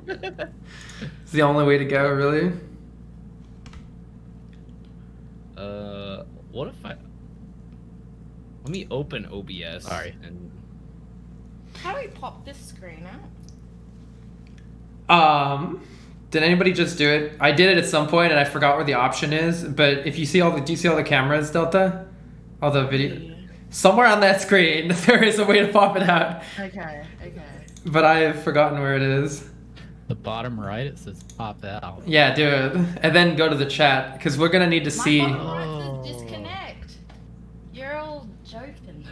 It's the only way to go, really. What if I... Let me open OBS. Sorry. And... How do we pop this screen out? Did anybody just do it? I did it at some point and I forgot where the option is. But if you see all the, do you see all the cameras, Delta? All the video. Yeah. Somewhere on that screen, there is a way to pop it out. Okay. But I have forgotten where it is. The bottom right, it says pop out. Yeah, do it. And then go to the chat, because we're going to need to see... My bottom right says disconnect. You're all joking.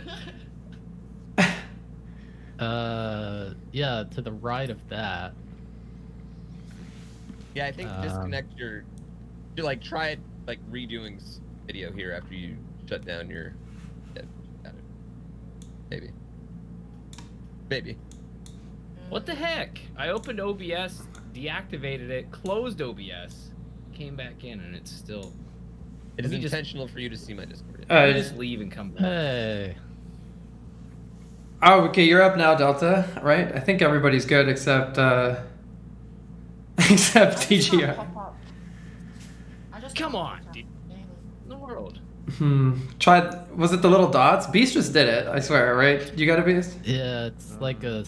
Yeah, to the right of that. Yeah, I think disconnect your... Like, try it, like, redoing video here after you shut down your... Yeah, got it. Maybe. Maybe. What the heck? I opened OBS, deactivated it, closed OBS, came back in, and it's still... It is intentional for you to see my Discord. Just leave and come back. Hey. Oh, okay, you're up now, Delta, right? I think everybody's good except, except TGR. Come on, dude. In the world. Try, was it the little dots? Beast just did it, I swear, right? You got a Beast? Yeah, it's like a...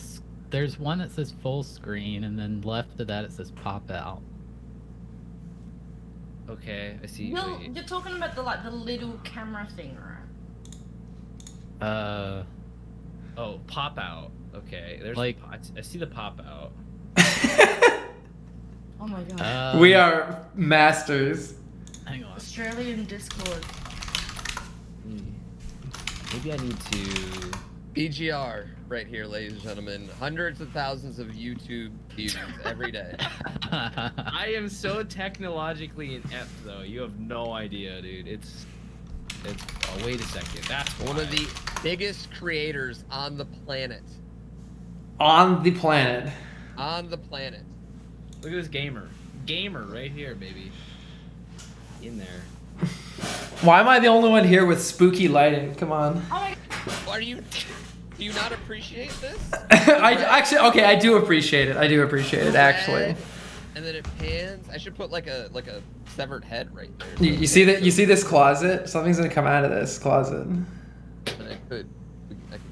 There's one that says full screen, and then left of that it says pop out. Okay, I see. Well, you're talking about the little camera thing, right? Oh, pop out. Okay, there's like... I see the pop out. Oh my god. We are masters. Hang on. Australian Discord. Maybe I need to... BGR right here, ladies and gentlemen. Hundreds of thousands of YouTube views every day. I am so technologically inept, though. You have no idea, dude. It's. Oh, wait a second. That's why. One of the biggest creators on the planet. On the planet. On the planet. Look at this gamer. Gamer right here, baby. In there. Why am I the only one here with spooky lighting? Come on. Oh my... Are you... Do you not appreciate this? I actually, okay, I do appreciate it. I do appreciate it, actually. And then it pans. I should put like a severed head right there. You see that? You see this closet? Something's gonna come out of this closet. I could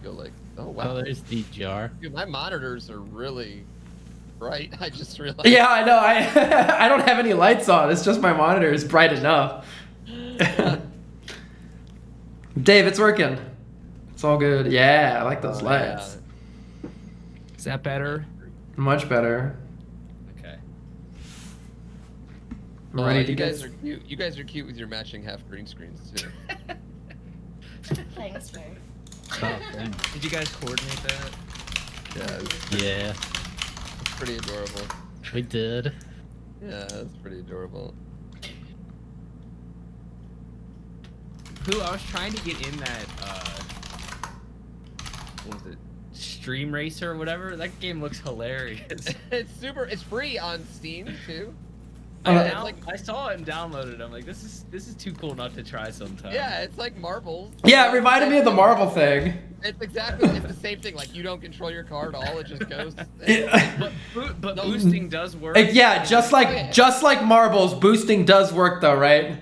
go like, oh wow. Oh, there's DGR. Dude, my monitors are really bright. I just realized. Yeah, I know. I don't have any lights on. It's just my monitor is bright enough. Dave, it's working. It's all good. Yeah, I like those lights. Yeah. Is that better? Much better. Okay. I'm ready to you get... guys are cute. You guys are cute with your matching half green screens too. Thanks, Joe. Oh, dang. Did you guys coordinate that? Yeah, Yeah, it's pretty adorable. we did. Yeah, that's pretty adorable. I was trying to get in that, what was it? Stream Racer or whatever? That game looks hilarious. It's free on Steam too. I saw it and downloaded it. I'm like, this is too cool not to try sometime. Yeah, it's like marbles. Yeah, it reminded me of the marble thing. It's the same thing. Like you don't control your car at all; it just goes. But boosting does work. Yeah, just like marbles, boosting does work though, right?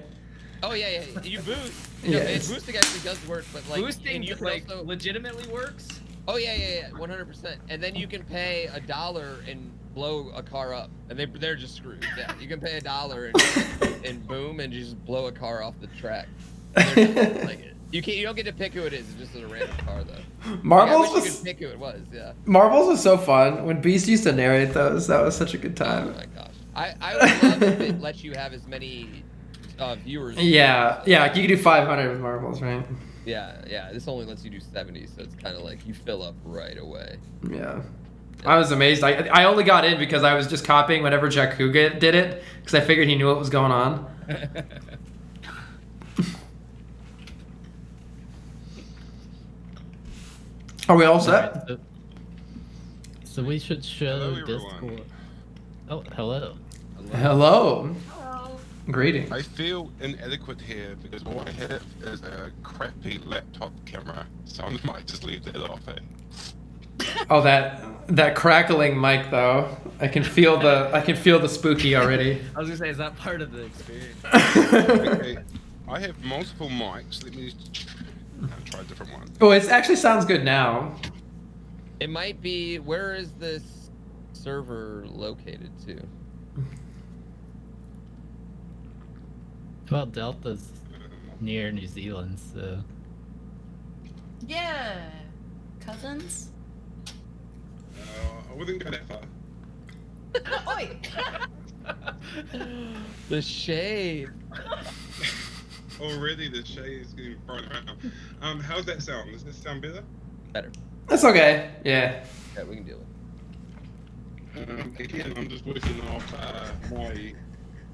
Oh yeah. You boost. Yeah, boosting actually does work, but like boosting you can like also... legitimately works. Oh yeah, 100%. And then you can pay $1 and blow a car up, and they're just screwed. Yeah, you can pay $1 and boom, and just blow a car off the track. Like it. You don't get to pick who it is. It's just a random car though. Marbles I wish you could pick who it was. Yeah. Marbles was so fun when Beast used to narrate those. That was such a good time. Oh my gosh. I would love if it lets you have as many viewers. Yeah, you can do 500 with marbles, right? Yeah. This only lets you do 70, so it's kind of like you fill up right away. Yeah. I was amazed. I only got in because I was just copying whenever Jakku did it because I figured he knew what was going on. Are we all set? Right, so we should show Discord. Oh, hello. Hello. Hello. Greetings. I feel inadequate here because all I have is a crappy laptop camera, so I might just leave that off it. Oh, that crackling mic though. I can feel the spooky already. I was gonna say, is that part of the experience? Okay. I have multiple mics. Let me try a different one. Oh, it actually sounds good now. It might be. Where is this server located to? Well, Delta's near New Zealand, so. Yeah. Cousins? I wouldn't go that far. Oi! The shade. Already the shade is getting thrown around. How's that sound? Does this sound better? Better. That's okay. Yeah. Yeah, we can deal with it. Again, I'm just working off my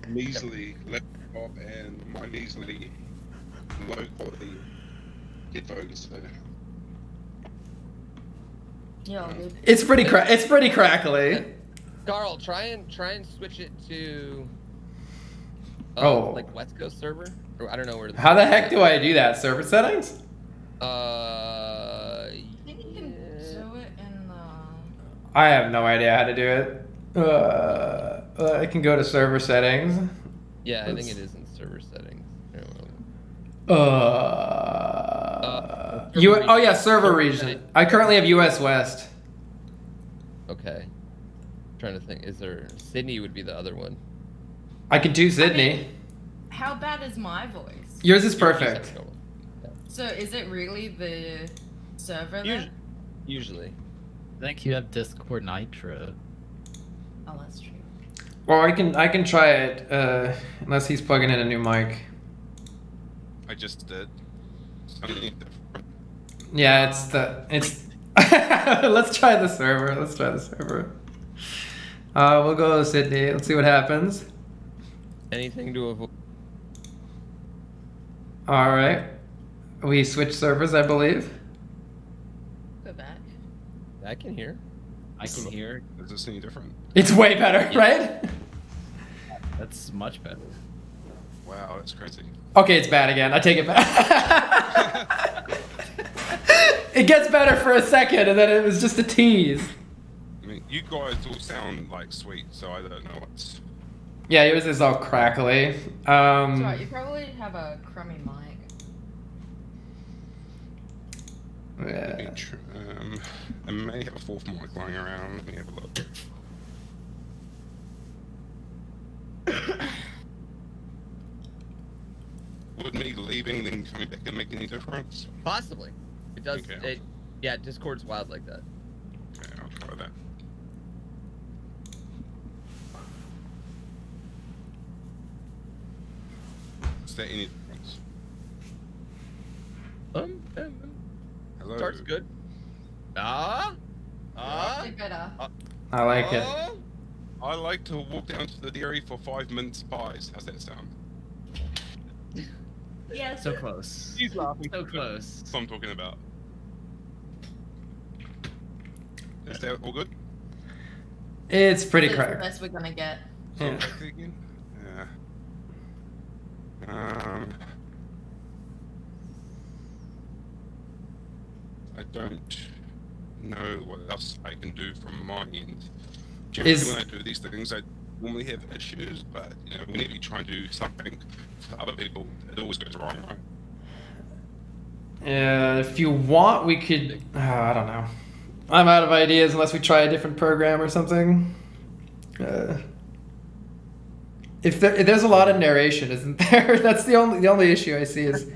measly laptop and my measly low quality headphones. So. Yeah, dude. It's pretty crackly. Carl, try and switch it to like West Coast server. Or I don't know where. How the heck do I do that? Server settings? I think you can do it in the. I have no idea how to do it. I can go to server settings. Yeah, I think it is in server settings. I don't know. Oh yeah, server region. I currently have US West. Okay. Trying to think. Is there Sydney would be the other one? I could do Sydney. I mean, how bad is my voice? Yours is perfect. So is it really the server then? Usually. I think you have Discord Nitro. Oh, that's true. Or I can try it unless he's plugging in a new mic. I just did. Something different. Yeah, it's. Let's try the server. We'll go Sydney. Let's see what happens. Anything to avoid. All right, we switch servers, I believe. Go back. I can hear. I can hear. Is this any different? It's way better, right? That's much better. Wow, that's crazy. Okay, it's bad again. I take it back. It gets better for a second, and then it was just a tease. I mean, you guys all sound like sweet, so I don't know what's. Yeah, yours is all crackly. That's right, you probably have a crummy mic. Yeah. I may have a fourth mic lying around. Let me have a look. Would me leaving then coming back and make any difference? Possibly. It does. Okay. Yeah, Discord's wild like that. Okay, I'll try that. Is there any difference? Hello? Starts good. Ah. Way better. I like it. I like to walk down to the dairy for 5 minutes pies. How's that sound? Yes. So close. He's laughing. So close. That's what I'm talking about. Is that all good? It's pretty It's the cracked. best we're gonna get. Yeah. Back again? Yeah. I don't know what else I can do from my end. Generally, when I do these things, I normally have issues, but you know, whenever you try and do something for other people, it always goes wrong, right? If you want, we could. I don't know. I'm out of ideas unless we try a different program or something. If there's a lot of narration, isn't there? That's the only issue I see is.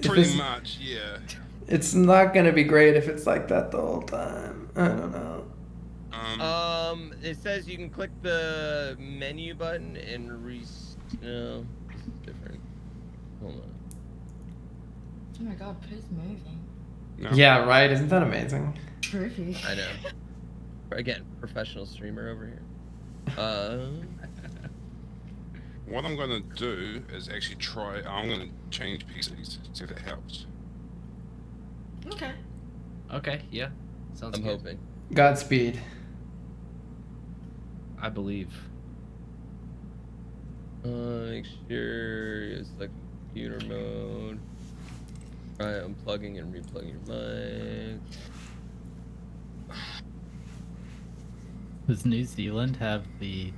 Pretty much, yeah. It's not gonna be great if it's like that the whole time. I don't know. It says you can click the menu button and no, this is different. Hold on. Oh my god, who's moving? No. Yeah, right. Isn't that amazing? Trippy. I know. Again, professional streamer over here. What I'm gonna do is actually try. I'm gonna change PCs, see if that helps. Okay. Okay, yeah. Sounds I'm good. hoping. Godspeed. I believe. Make sure it's like computer mode. Try unplugging and replugging your mic. Does New Zealand have the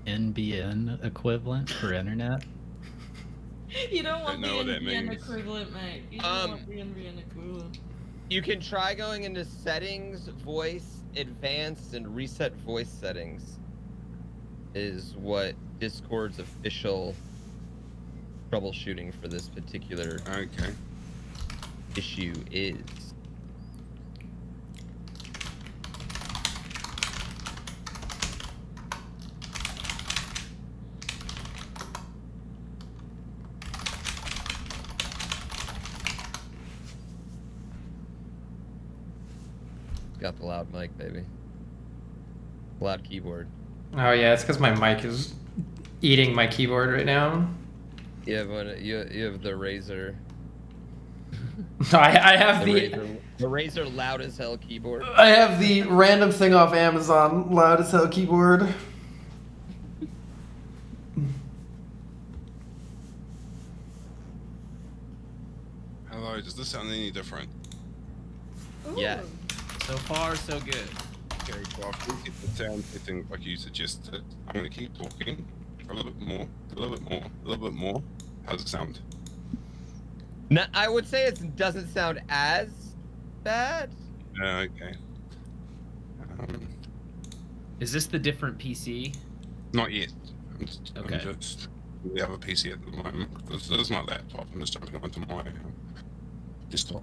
NBN equivalent for internet? You don't want the know what that NBN means. equivalent, mate. You don't want the NBN equivalent. You can try going into settings, voice, advanced, and reset voice settings. Is what Discord's official troubleshooting for this particular Okay. issue is. Got the loud mic, baby. Loud keyboard. Oh yeah, it's because my mic is eating my keyboard right now. You have one. You have the Razer. I have The Razer loud as hell keyboard. I have the random thing off Amazon, loud as hell keyboard. Hello, does this sound any different? Ooh. Yeah. So far, so good. Okay, so I think if the sound setting like you suggested, I'm gonna keep talking a little bit more, a little bit more, a little bit more. How does it sound? No, I would say it doesn't sound as bad. Okay. Is this the different PC? Not yet. Okay. I'm just we have a PC at the moment. This is my laptop. I'm just jumping onto my desktop.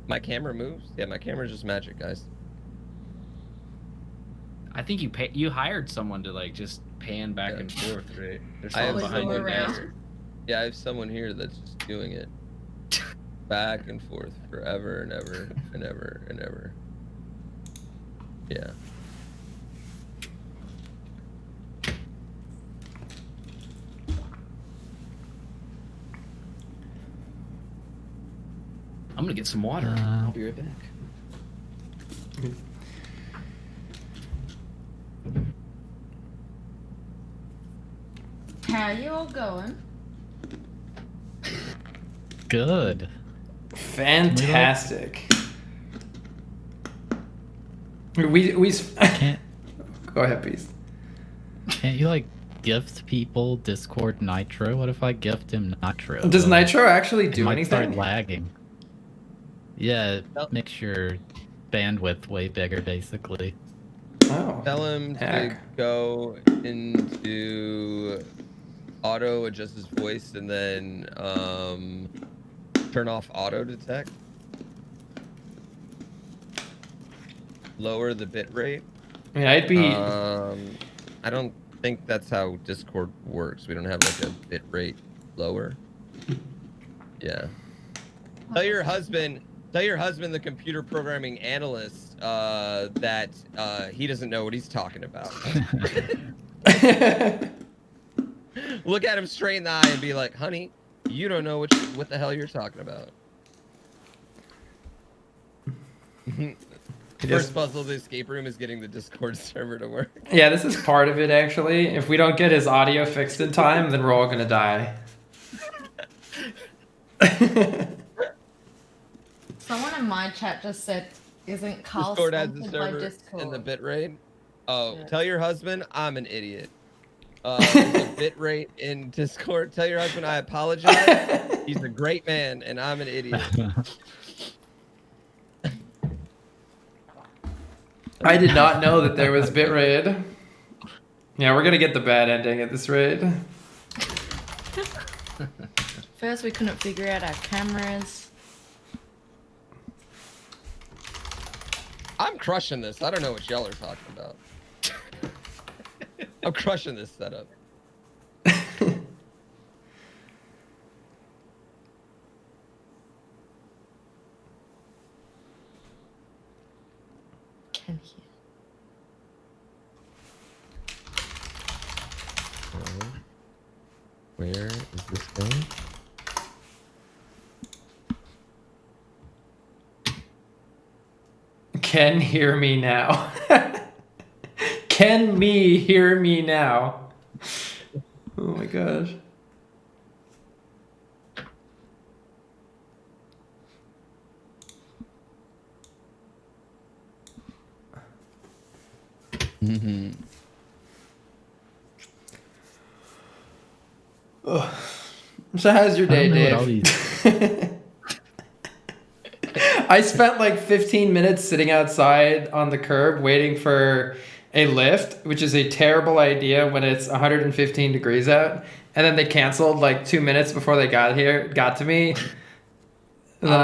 My camera moves. Yeah, my camera's just magic, guys. I think you hired someone to like just pan back Yeah. and forth, right? There's I have someone behind someone your desk. here. Yeah, I have someone here that's just doing it back and forth forever and ever and ever and ever. Yeah. I'm gonna get some water. I'll be right back. How you all going? Good. Fantastic. We Can't go ahead, please. can't you like gift people Discord Nitro? What if I gift him Nitro? Does Will Nitro actually it do might start anything? lagging. Yeah, it Nope. makes your bandwidth way bigger, basically. Oh. Tell him to Heck. go into auto adjust his voice and then turn off auto detect. Lower the bit rate. I mean, I'd be. I don't think that's how Discord works. We don't have like a bit rate lower. Yeah. Tell your husband, the computer programming analyst, that he doesn't know what he's talking about. Look at him straight in the eye and be like, "Honey, you don't know what the hell you're talking about." First puzzle of the escape room is getting the Discord server to work. Yeah, this is part of it actually. If we don't get his audio fixed in time, then we're all gonna die. Someone in my chat just said, "Isn't Carl Discord has the sponsored by server Discord?" and the bit rate. Oh, Yeah. tell your husband I'm an idiot. There's a bit rate in Discord. Tell your husband I apologize. He's a great man and I'm an idiot. I did not know that there was bitrate. Yeah, we're gonna get the bad ending at this rate. First, we couldn't figure out our cameras. I'm crushing this. I don't know what y'all are talking about. I'm crushing this setup. Can hear. So, where is this going? Can hear me now. Can me hear me now? Oh my gosh. Mm-hmm. So how's your day, I don't know what all Dave? I spent like 15 minutes sitting outside on the curb waiting for a lift, which is a terrible idea when it's 115 degrees out. And then they canceled like 2 minutes before they got to me. And then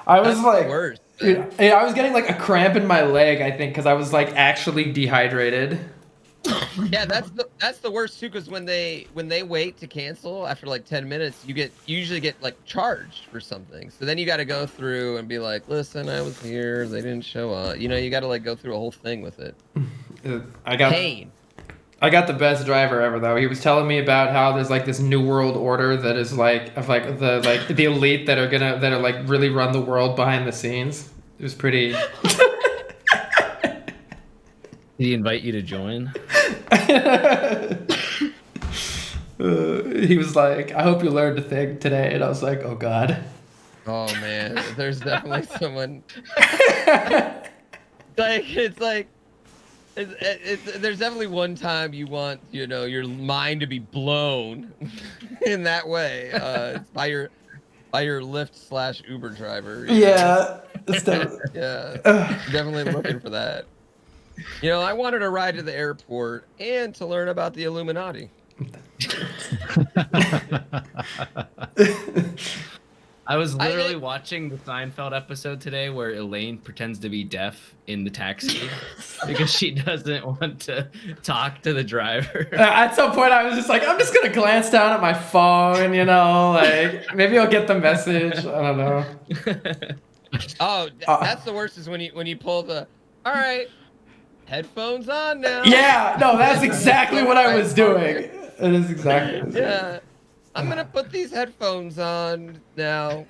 I was That's like, the worst. dude, I was getting like a cramp in my leg, I think, because I was like actually dehydrated. Yeah, that's the worst too, because when they wait to cancel after like 10 minutes, you usually get like charged for something. So then you got to go through and be like, listen, I was here, they didn't show up. You know, you got to like go through a whole thing with it. Pain. I got the best driver ever though. He was telling me about how there's like this new world order that is like of like the elite that are like really run the world behind the scenes. It was pretty. Did he invite you to join? He was like, "I hope you learned a thing today," and I was like, "Oh God." Oh man, there's definitely someone. There's definitely one time you want your mind to be blown in that way by your Lyft/Uber driver. Yeah, it's definitely. Yeah, definitely looking for that. I wanted a ride to the airport and to learn about the Illuminati. I was literally watching the Seinfeld episode today where Elaine pretends to be deaf in the taxi because she doesn't want to talk to the driver. At some point, I was just like, I'm just gonna glance down at my phone, like maybe I'll get the message. I don't know. Oh, that's the worst is when you pull the, all right, headphones on now. Yeah, no, that's exactly what I was doing. It is exactly what I was doing. Yeah. I'm gonna put these headphones on now.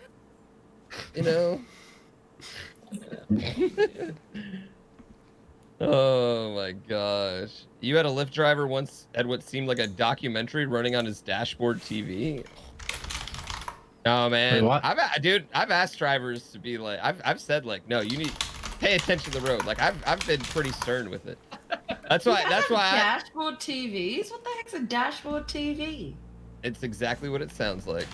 Oh my gosh. You had a Lyft driver once had what seemed like a documentary running on his dashboard TV. Oh man. Wait, what? I've asked drivers to be like, I've said like, no, you need pay attention to the road. Like I've been pretty stern with it. That's why dashboard TVs? What the heck's a dashboard TV? It's exactly what it sounds like.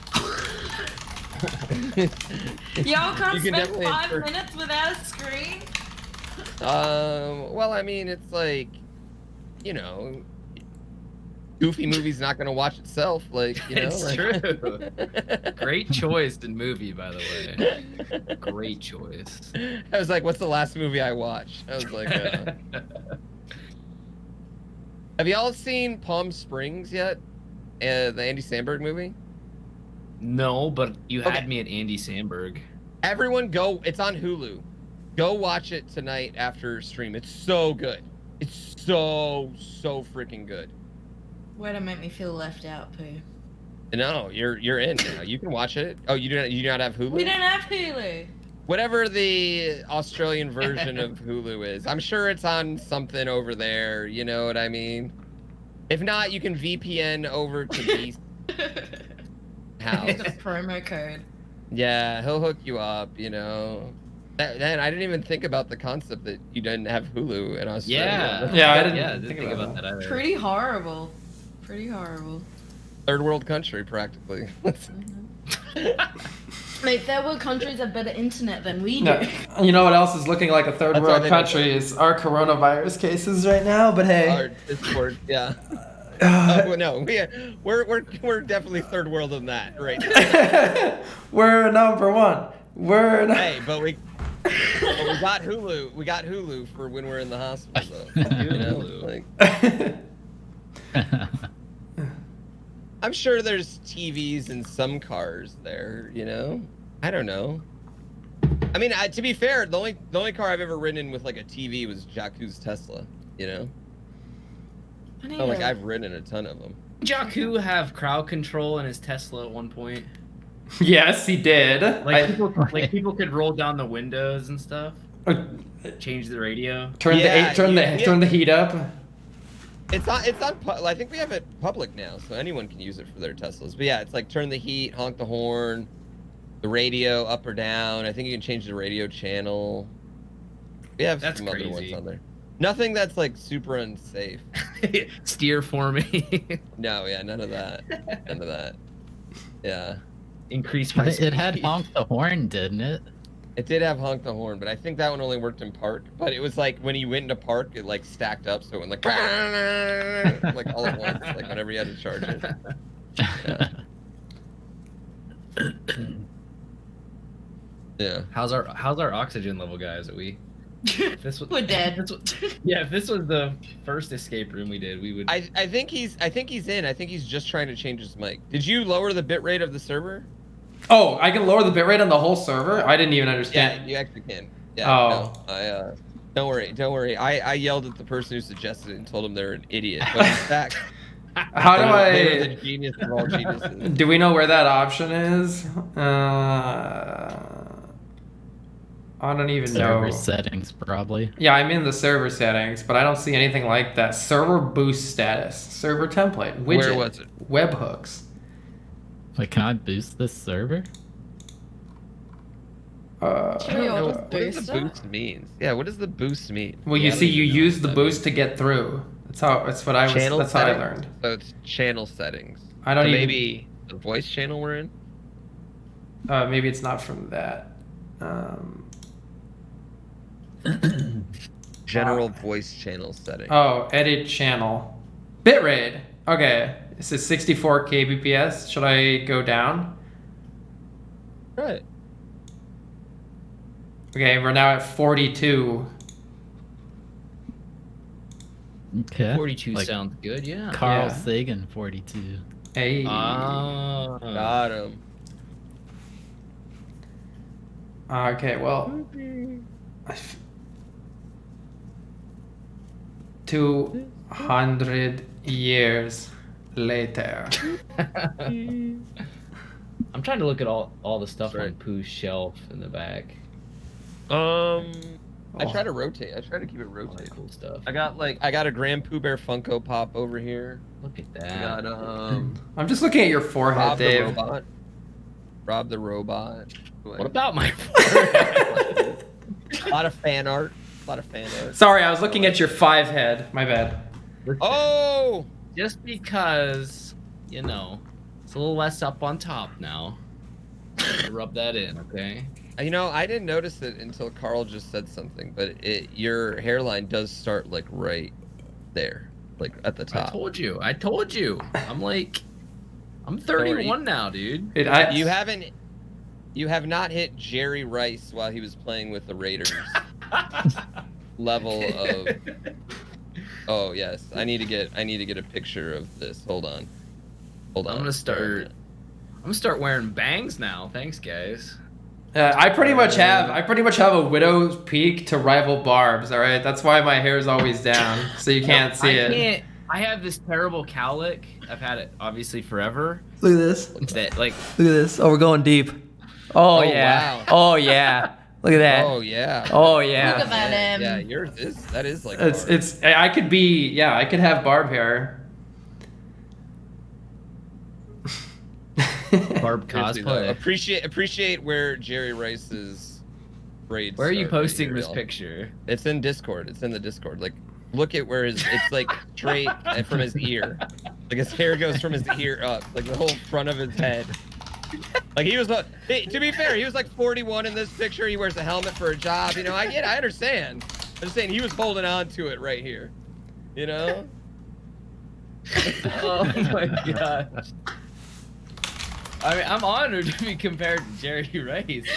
Y'all can't You can spend definitely 5 infer- minutes without a screen? Well, I mean, it's like, Goofy movie's not gonna watch itself, It's true. Great choice in movie, by the way. Great choice. I was like, what's the last movie I watched? I was like, have y'all seen Palm Springs yet? The Andy Samberg movie? No, but you had Okay. me at Andy Samberg. Everyone go, it's on Hulu. Go watch it tonight after stream. It's so good. It's so freaking good. Way to make me feel left out, Pooh. No, you're in now. You can watch it. Oh, you do not have Hulu? We don't have Hulu. Whatever the Australian version of Hulu is. I'm sure it's on something over there, you know what I mean? If not, you can VPN over to Beast's house. It's a promo code. Yeah, he'll hook you up, Man, I didn't even think about the concept that you didn't have Hulu in Australia. Yeah, I didn't think about that either. Pretty horrible. Pretty horrible. Third world country, practically. Mate, third world countries have better internet than we do. No, you know what else is looking like a third That's why world they country is our coronavirus cases right now. But hey, Our Discord, yeah. Well, no, we're definitely third world in that, right? we're number one. Hey, but we got Hulu. We got Hulu for when we're in the hospital, though. I'm sure there's TVs in some cars there. I don't know. I mean, to be fair, the only car I've ever ridden in with like a TV was Jakku's Tesla. You know. Oh, like I've ridden a ton of them. Jakku have crowd control in his Tesla at one point. Yes, he did. People could roll down the windows and stuff. Change the radio. Turn the heat up. It's on. I think we have it public now, so anyone can use it for their Teslas. But yeah, it's like turn the heat, honk the horn, the radio up or down. I think you can change the radio channel. We have some other ones on there. Nothing that's like super unsafe. Steer for me. No, yeah, none of that. None of that. Yeah. Increase my speed. It had honk the horn, didn't it? It did have honk the horn, but I think that one only worked in park. But it was like when you went into park, it like stacked up, so it went like like all at once, like whenever you had to charge it. Yeah. Yeah. How's our oxygen level, guys? We're dead. If this was the first escape room we did, we would. I think he's in. I think he's just trying to change his mic. Did you lower the bitrate of the server? Oh, I can lower the bitrate on the whole server? I didn't even understand. Yeah, you actually can. Yeah. Oh. No, don't worry. I yelled at the person who suggested it and told him they're an idiot. But in fact, How do they're the genius of all geniuses. Do we know where that option is? I don't even know. Server settings, probably. Yeah, I'm in the server settings, but I don't see anything like that. Server boost status, server template, widget, Where was it? webhooks. Wait, can I boost this server? I Sure, don't you'll know. just What does boost the it? boost means? Yeah, what does the boost mean? Well, you see, you use the boost to get through. That's what I was. That's how I learned. So it's channel settings. I don't So even. maybe the voice channel we're in. Maybe it's not from that. General voice channel setting. Oh, edit channel. Bitrate. Okay. This is 64 kbps. Should I go down? Right. Okay, we're now at 42. Okay. 42 Like sounds good, yeah. CarlSagan42. Hey. Got him. Okay, well. 200 years later. I'm trying to look at all the stuff on Pooh's shelf in the back. I try to rotate. I try to keep it All that rotated. cool stuff. I got a Grand Pooh Bear Funko Pop over here. Look at I that. got I'm just looking at your forehead, Rob the Dave. robot. Rob the robot. What about my A lot of fan art. Sorry, I was looking at your 5 head. My bad. Oh! Just because, you know, it's a little less up on top now. Rub that in, okay? You know, I didn't notice it until Carl just said something, but your hairline does start like right there, like at the top. I told you. I'm 31 now, dude. You have not hit Jerry Rice while he was playing with the Raiders. Level of. Oh yes, I need to get a picture of this. Hold on. I'm gonna start wearing bangs now. Thanks, guys. I pretty much have a widow's peak to rival Barb's. All right, that's why my hair is always down, so you can't see it. I have this terrible cowlick. I've had it obviously forever. Look at this. That like. Look at this. Oh, we're going deep. Oh yeah. Wow. Oh yeah. Look at that. Oh yeah. Oh yeah. Look at that, Yeah, yours is. That is like. It's. I could be. Yeah, I could have Barb hair. Barb cosplay. Appreciate where Jerry Rice's braids. Where are you start posting here, this y'all. picture? It's in Discord. It's in the Discord. Like, look at where it's like straight from his ear. Like his hair goes from his ear up, like the whole front of his head. Like he was. To be fair, he was like 41 in this picture. He wears a helmet for a job. You know, I understand. I'm just saying he was holding on to it right here. You know. Oh my gosh. I mean, I'm honored to be compared to Jerry Rice.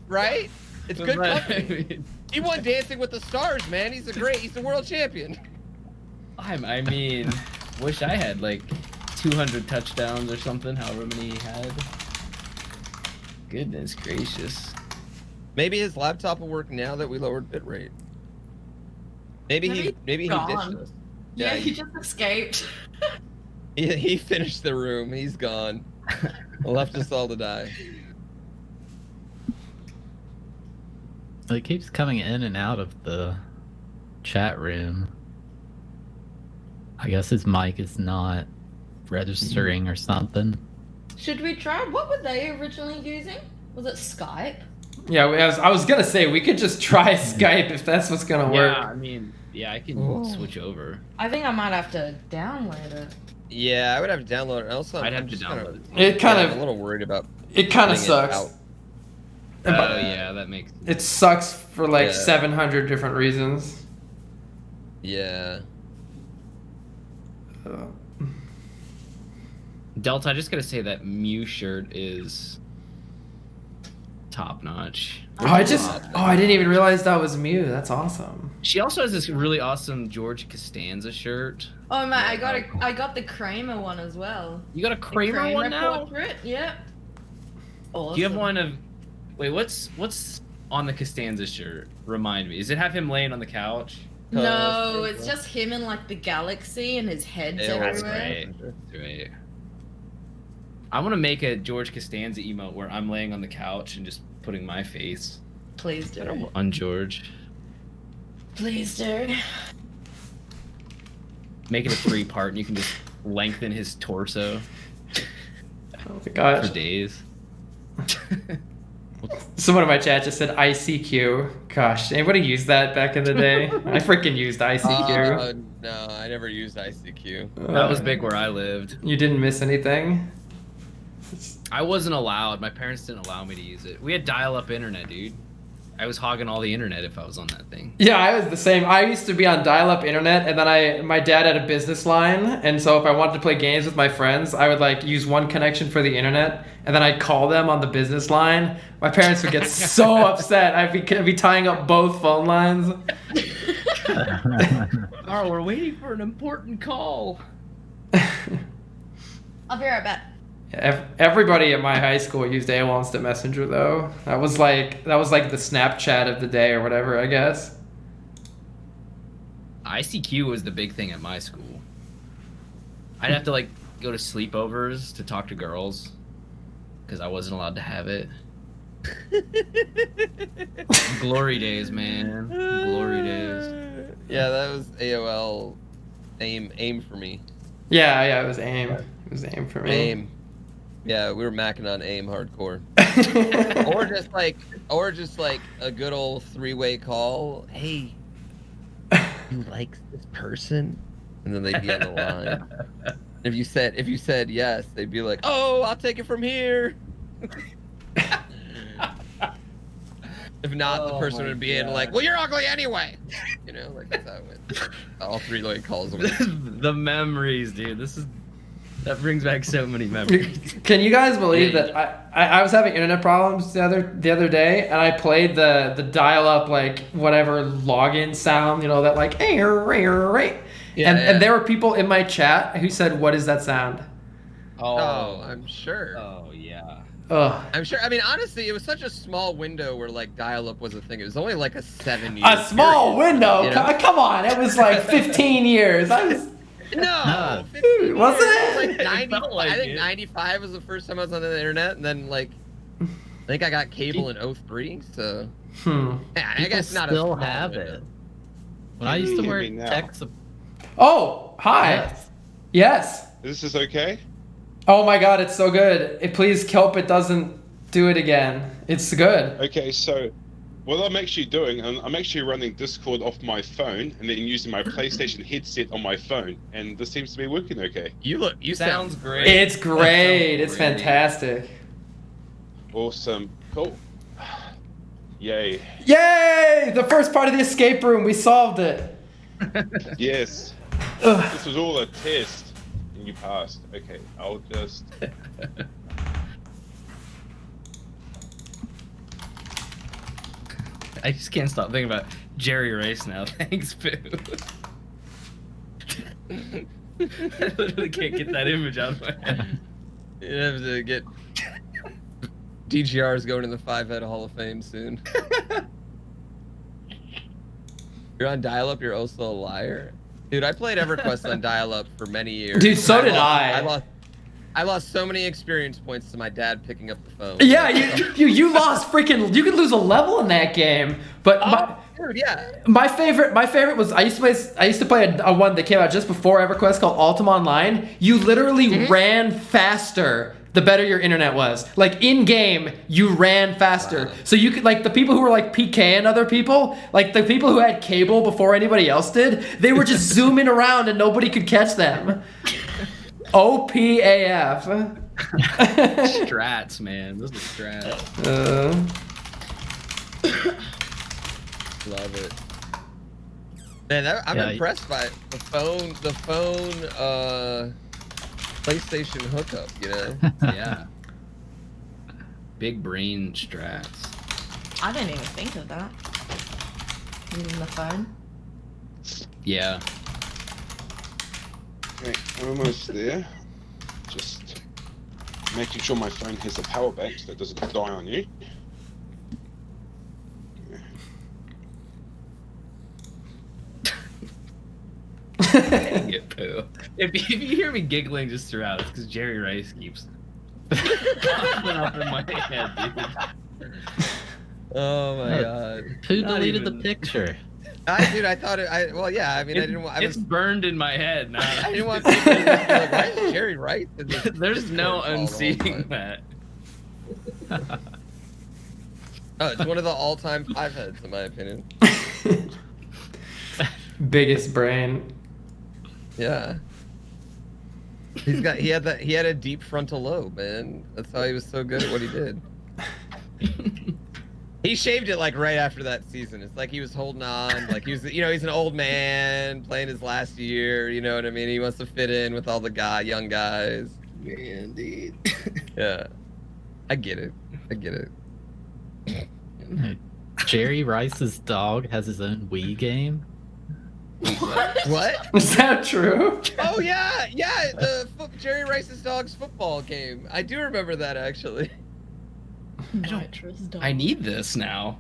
Right? It's good But, company. He won Dancing with the Stars, man. He's the world champion. I mean, wish I had like 200 touchdowns or something, however many he had. Goodness gracious. Maybe his laptop will work now that we lowered bitrate. Maybe he ditched gone. us. Yeah, he just escaped. He finished the room. He's gone. Left us all to die. He keeps coming in and out of the chat room. I guess his mic is not registering or something. Should we try? What were they originally using? Was it Skype? Yeah, I was gonna say we could just try Skype if that's what's gonna work. Yeah, I mean, yeah, I can switch over. I think I might have to download it. Yeah, I would have to download it. Also, I'd I'm have to just download it. It kind I'm a of little worried about. it kind of putting sucks. out. Oh yeah, that makes. It sucks for like Yeah. 700 different reasons. Yeah. Delta, I just gotta say that Mew shirt is top notch. I didn't even realize that was Mew. That's awesome. She also has this really awesome George Costanza shirt. Oh man, I got the Kramer one as well. You got a The Kramer one now? portrait, yep. Awesome. Do you have one of? Wait, what's on the Costanza shirt? Remind me. Does it have him laying on the couch? No, it's just him in like the galaxy and his head's Yeah, That's everywhere. great. That's great. I want to make a George Costanza emote where I'm laying on the couch and just putting my face Please do. on George. Please do. Make it a 3-part, and you can just lengthen his torso Oh my gosh. for days. Someone in my chat just said ICQ. Gosh, anybody used that back in the day? I freaking used ICQ. No, I never used ICQ. That was big where I lived. You didn't miss anything? I wasn't allowed. My parents didn't allow me to use it. We had dial-up internet, dude. I was hogging all the internet if I was on that thing. Yeah, I was the same. I used to be on dial-up internet, and then my dad had a business line, and so if I wanted to play games with my friends, I would like use one connection for the internet, and then I'd call them on the business line. My parents would get so upset. I'd be tying up both phone lines. Oh, we're waiting for an important call. I'll be right back. Everybody at my high school used AOL Instant Messenger, though. That was like the Snapchat of the day or whatever, I guess. ICQ was the big thing at my school. I'd have to like go to sleepovers to talk to girls because I wasn't allowed to have it. Glory days, man. Glory days. Yeah, that was AOL. Aim for me. Yeah, it was AIM. It was AIM for me. Aim. Yeah, we were macking on aim hardcore. or just like a good old 3-way call. Hey, you like this person? And then they'd be on the line. If you said yes, they'd be like, "Oh, I'll take it from here." If not, the person would be in like, "Well, you're ugly anyway." You know, like that's how it went. All 3-way calls. The memories, dude. That brings back so many memories. Can you guys believe that I was having internet problems the other day, and I played the dial-up like whatever login sound, you know, that like and there were people in my chat who said, "What is that sound?" Oh, I'm sure. Oh yeah. Ugh. I'm sure. I mean, honestly, it was such a small window where like dial-up was a thing. It was only like a 7-year. A small window. You know? Come on, it was like 15 years. No, Wasn't Like it? 90, like I think it. 95 was the first time I was on the internet, and then like, I think I got cable in 03. So, yeah, I People guess not still a small have window. it. When I used to Hear wear me now. tech Oh, hi. Yes. Yes. This is okay? Oh my God, it's so good. Please hope it doesn't do it again. It's good. Okay, so what I'm actually doing, I'm actually running Discord off my phone and then using my PlayStation headset on my phone, and this seems to be working okay. You Sounds great. It's great. It's great. fantastic. Awesome. Cool. Yay. Yay! The first part of the escape room, we solved it. Yes. Ugh. This was all a test, and you passed. Okay, I'll just... I just can't stop thinking about Jerry Race now. Thanks, Boo. I literally can't get that image out of my head. You have to get DGR is going to the 5-head Hall of Fame soon. You're on dial-up, you're also a liar? Dude, I played EverQuest on dial-up for many years. Dude, so did I. I lost so many experience points to my dad picking up the phone. Yeah, you lost freaking. You could lose a level in that game. But dude, yeah. my favorite was I used to play a one that came out just before EverQuest called Ultima Online. You literally ran faster the better your internet was. Like in game, you ran faster. Wow. So you could like the people who were like PKing other people, like the people who had cable before anybody else did, they were just zooming around and nobody could catch them. OPAF. Strats, man. Those are strats. Love it. Man, I'm impressed by the phone PlayStation hookup, you know? Yeah. Big brain strats. I didn't even think of that. Using the phone. Yeah. Okay, I'm almost there. Just making sure my phone has a power bank so it doesn't die on you. Get poo. If you hear me giggling just throughout, it's because Jerry Rice keeps popping up in my head, dude. Oh my god. Who deleted the picture? Dude, I thought it. Well, yeah. I mean, I didn't want. It's burned in my head now. I didn't want people to be like, "Why is Jerry Rice?" There's no unseeing that. Oh, it's one of the all-time 5-heads, in my opinion. Biggest brain. Yeah. He had a deep frontal lobe, man. That's how he was so good at what he did. He shaved it like right after that season. It's like he was holding on, like he was, he's an old man playing his last year. You know what I mean? He wants to fit in with all the young guys. Man, dude. Yeah, I get it. Jerry Rice's dog has his own Wii game. What? Is that true? Oh yeah, Jerry Rice's dog's football game. I do remember that actually. I need this now.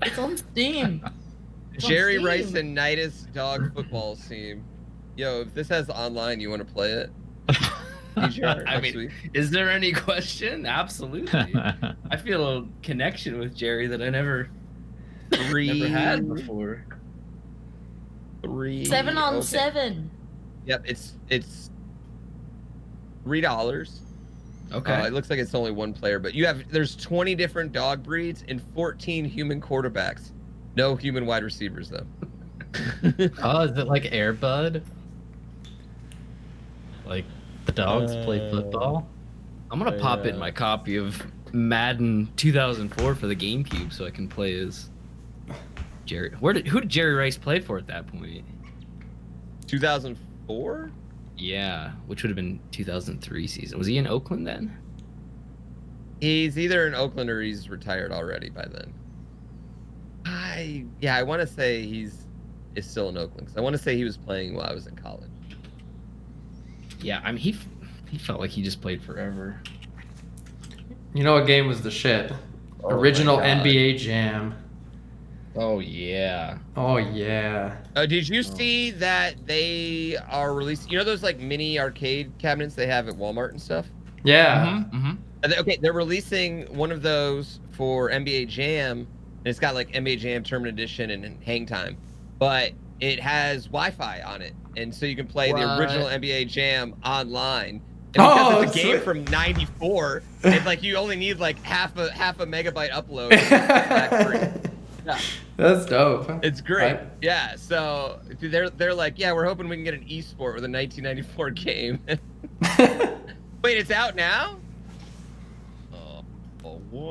It's on Steam. Jerry Rice and Nidus dog football team. Yo, if this has online, you want to play it? I mean, is there any question? Absolutely. I feel a connection with Jerry that I never had before. 7-on-7. Yep, it's $3. Okay. It looks like it's only one player, but there's 20 different dog breeds and 14 human quarterbacks. No human wide receivers though. Oh, is it like Air Bud? Like the dogs play football? I'm gonna pop in my copy of Madden 2004 for the GameCube so I can play as Jerry. Who did Jerry Rice play for at that point? 2004? Yeah, which would have been 2003 season. Was he in Oakland then? He's either in Oakland or he's retired already by then. I want to say is still in Oakland because I want to say he was playing while I was in college. Yeah, I mean he felt like he just played forever. You know what game was the shit? Original NBA Jam. Oh yeah. Oh yeah. Did you see that they are releasing? You know those like mini arcade cabinets they have at Walmart and stuff? Yeah. Okay, they're releasing one of those for NBA Jam, and it's got like NBA Jam Tournament Edition and Hang Time, but it has Wi-Fi on it, and so you can play the original NBA Jam online. And because it's a game from '94, it's like you only need like half a megabyte upload. Yeah. That's dope. It's great. Yeah, so they're like, yeah, we're hoping we can get an esport with a 1994 game. Wait, it's out now? Oh, what?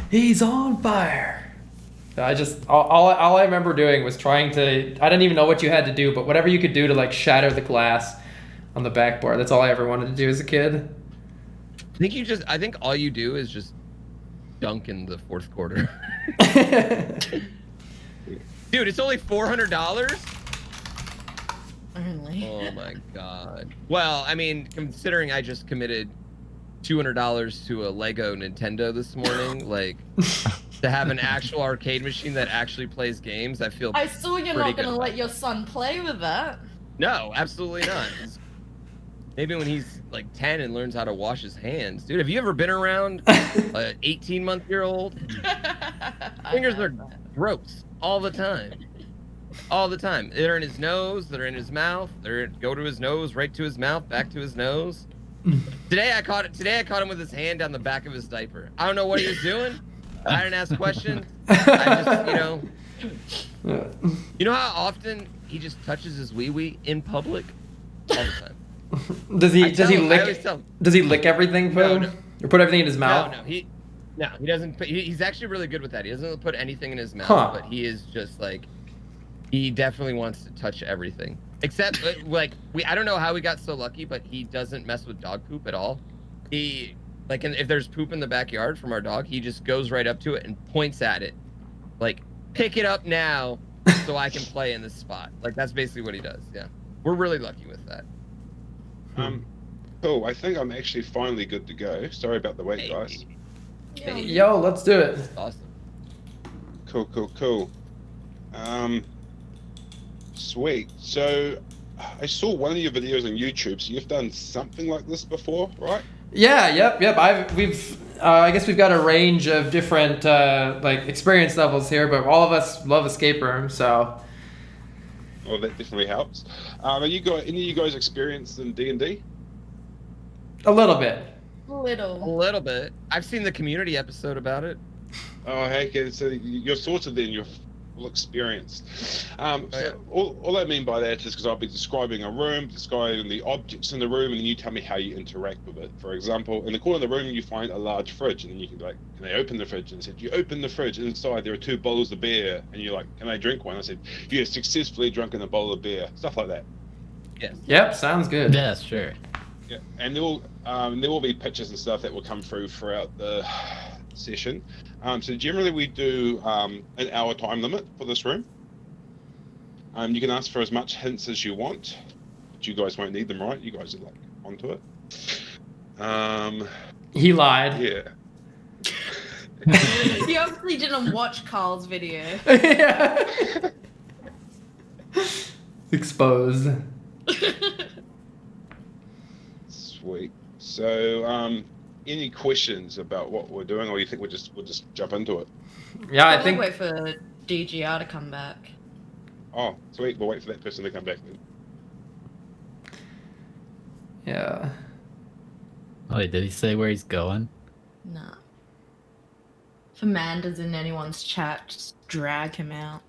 He's on fire. I just all I remember doing was trying to. I didn't even know what you had to do, but whatever you could do to like shatter the glass on the backboard. That's all I ever wanted to do as a kid. I think all you do is just dunk in the fourth quarter. Dude, it's only $400? Only. Oh my god. Well, I mean, considering I just committed $200 to a Lego Nintendo this morning, like to have an actual arcade machine that actually plays games, I feel I saw you're pretty not good gonna about let your that. son play with that. No, absolutely not. Maybe when he's like 10 and learns how to wash his hands. Dude, have you ever been around an 18-month-year-old? Fingers are gross all the time. All the time. They're in his nose, they're in his mouth, go to his nose, right to his mouth, back to his nose. Today I caught him with his hand down the back of his diaper. I don't know what he was doing. I didn't ask questions. I just, you know how often he just touches his wee-wee in public? All the time. Does he lick everything, No, Pooh? no. Or put everything in his mouth? No, he doesn't. He's actually really good with that. He doesn't put anything in his mouth, Huh. but he is just like, he definitely wants to touch everything. Except like I don't know how he got so lucky, but he doesn't mess with dog poop at all. He like, if there's poop in the backyard from our dog, he just goes right up to it and points at it, like, pick it up now, so I can play in this spot. Like that's basically what he does. Yeah, we're really lucky with that. Cool. I think I'm actually finally good to go. Sorry about the wait, guys. Hey. Yo, let's do it. Awesome. Cool. Sweet. So, I saw one of your videos on YouTube. So you've done something like this before, right? Yeah, yep. I guess we've got a range of different like experience levels here, but all of us love escape rooms, so. Well, that definitely helps. Are you guys, any of you guys experienced in D&D? A little bit. A little bit. I've seen the Community episode about it. Oh, heck, so you're sort of then you're full experienced. So all I mean by that is because I'll be describing a room, describing the objects in the room, and then you tell me how you interact with it. For example, in the corner of the room, you find a large fridge, and then you can be like, can I open the fridge? And I said, you open the fridge, and inside there are 2 bottles of beer, and you're like, can I drink one? I said, you have successfully drunken a bottle of beer. Stuff like that. Yes. Yep, sounds good. Yeah, sure. Yeah, and there will be pictures and stuff that will come through throughout the session. So generally we do an hour time limit for this room. You can ask for as much hints as you want, but you guys won't need them, right? You guys are like onto it. He lied. Yeah. You obviously didn't watch Carl's video. Yeah. Exposed. Sweet. So, any questions about what we're doing, or you think we'll just jump into it? Yeah, I I'll think. wait for DGR to come back. Oh, sweet. We'll wait for that person to come back then. Yeah. Oh, wait, did he say where he's going? Nah. If Amanda's in anyone's chat, just drag him out.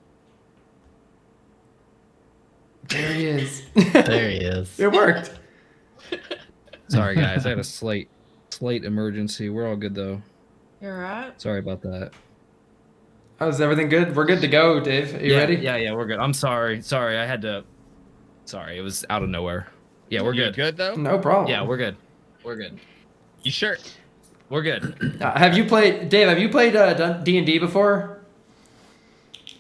There he is. There he is. It worked. Sorry, guys. I had a slight emergency. We're all good, though. You alright? Sorry about that. Oh, is everything good? We're good to go, Dave. Are you ready? Yeah, we're good. I'm sorry. Sorry, it was out of nowhere. Yeah, we're You good. good though? No problem. Yeah, we're good. We're good. You sure? We're good. Have you played, Dave? Have you played D&D before?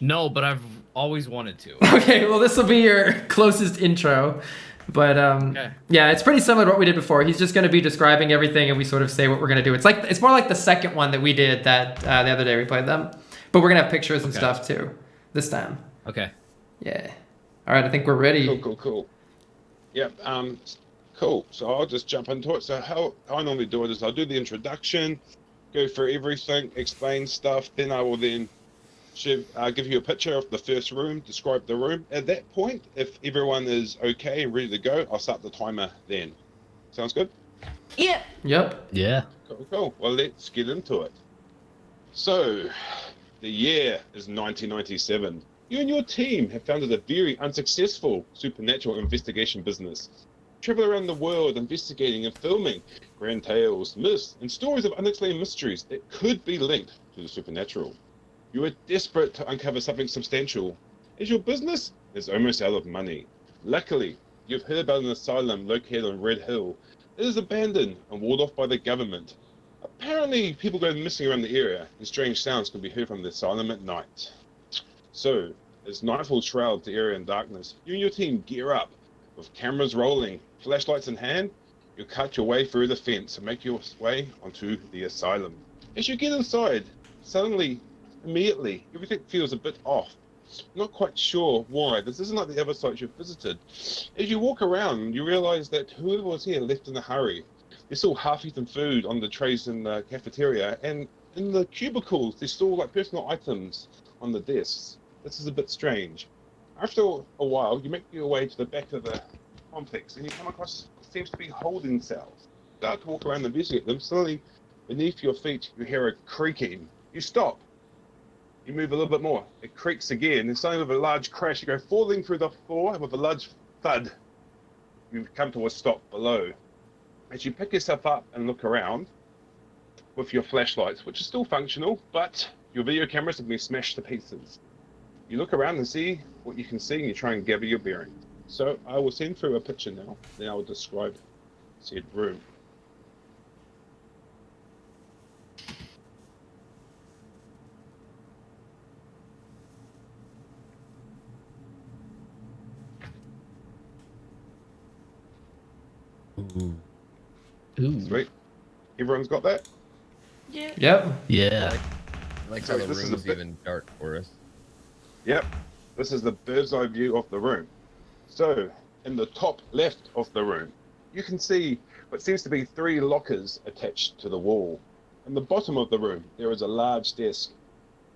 No, but I've always wanted to. Okay, well, this will be your closest intro. But Okay. yeah, it's pretty similar to what we did before. He's just going to be describing everything, and we sort of say what we're going to do. It's more like the second one that we did that the other day we played them, but we're gonna have pictures and stuff too this time. Okay. Yeah. All right, I think we're ready. Cool. Yep. Cool. So I'll just jump into it. So how I normally do it is I'll do the introduction, go through everything, explain stuff. Then I will then give you a picture of the first room, describe the room. At that point, if everyone is okay and ready to go, I'll start the timer then. Sounds good? Yeah. Yep. Yeah. Cool. Well, let's get into it. So, the year is 1997. You and your team have founded a very unsuccessful supernatural investigation business. Travel around the world investigating and filming grand tales, myths, and stories of unexplained mysteries that could be linked to the supernatural. You are desperate to uncover something substantial, as your business is almost out of money. Luckily, you've heard about an asylum located on Red Hill. It is abandoned and walled off by the government. Apparently, people go missing around the area, and strange sounds can be heard from the asylum at night. So, as nightfall shrouds the area in darkness, you and your team gear up, With cameras rolling, flashlights in hand, you cut your way through the fence and make your way onto the asylum. As you get inside, suddenly, immediately, everything feels a bit off. Not quite sure why. This isn't like the other sites you've visited. As you walk around, you realize that whoever was here left in a hurry. There's still half-eaten food on the trays in the cafeteria, and in the cubicles, there's still like personal items on the desks. This is a bit strange. After a while, you make your way to the back of the complex, and you come across what seems to be holding cells. You start to walk around and investigate them. Suddenly, beneath your feet, you hear a creaking. You stop. You move a little bit more. It creaks again, and suddenly with a large crash, you go falling through the floor, and with a large thud, you come to a stop below. As you pick yourself up and look around with your flashlights, which are still functional, but your video cameras have been smashed to pieces. You look around and see what you can see, and you try and gather your bearings. So I will send through a picture now, then I will describe said room. Ooh. Sweet. Everyone's got that? Yeah. Yep. Yeah. I like So how the this is room's a bit- even dark for us. Yep. This is the bird's eye view of the room. So, in the top left of the room, you can see what seems to be 3 lockers attached to the wall. In the bottom of the room, there is a large desk.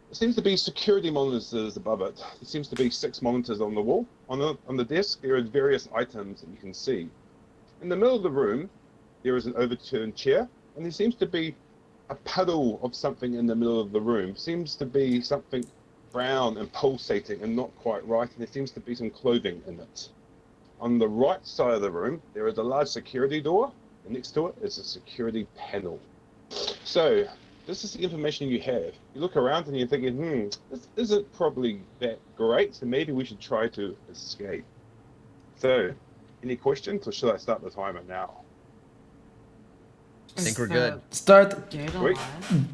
There seems to be security monitors above it. There seems to be 6 monitors on the wall. On the desk, there are various items that you can see. In the middle of the room, there is an overturned chair, and there seems to be a puddle of something in the middle of the room. Seems to be something brown and pulsating and not quite right, and there seems to be some clothing in it. On the right side of the room, there is a large security door, and next to it is a security panel. So, this is the information you have. You look around and you're thinking, this isn't probably that great, so maybe we should try to escape. So, any questions, or should I start the timer now? I think we're good. Start. Dead Wait. alive.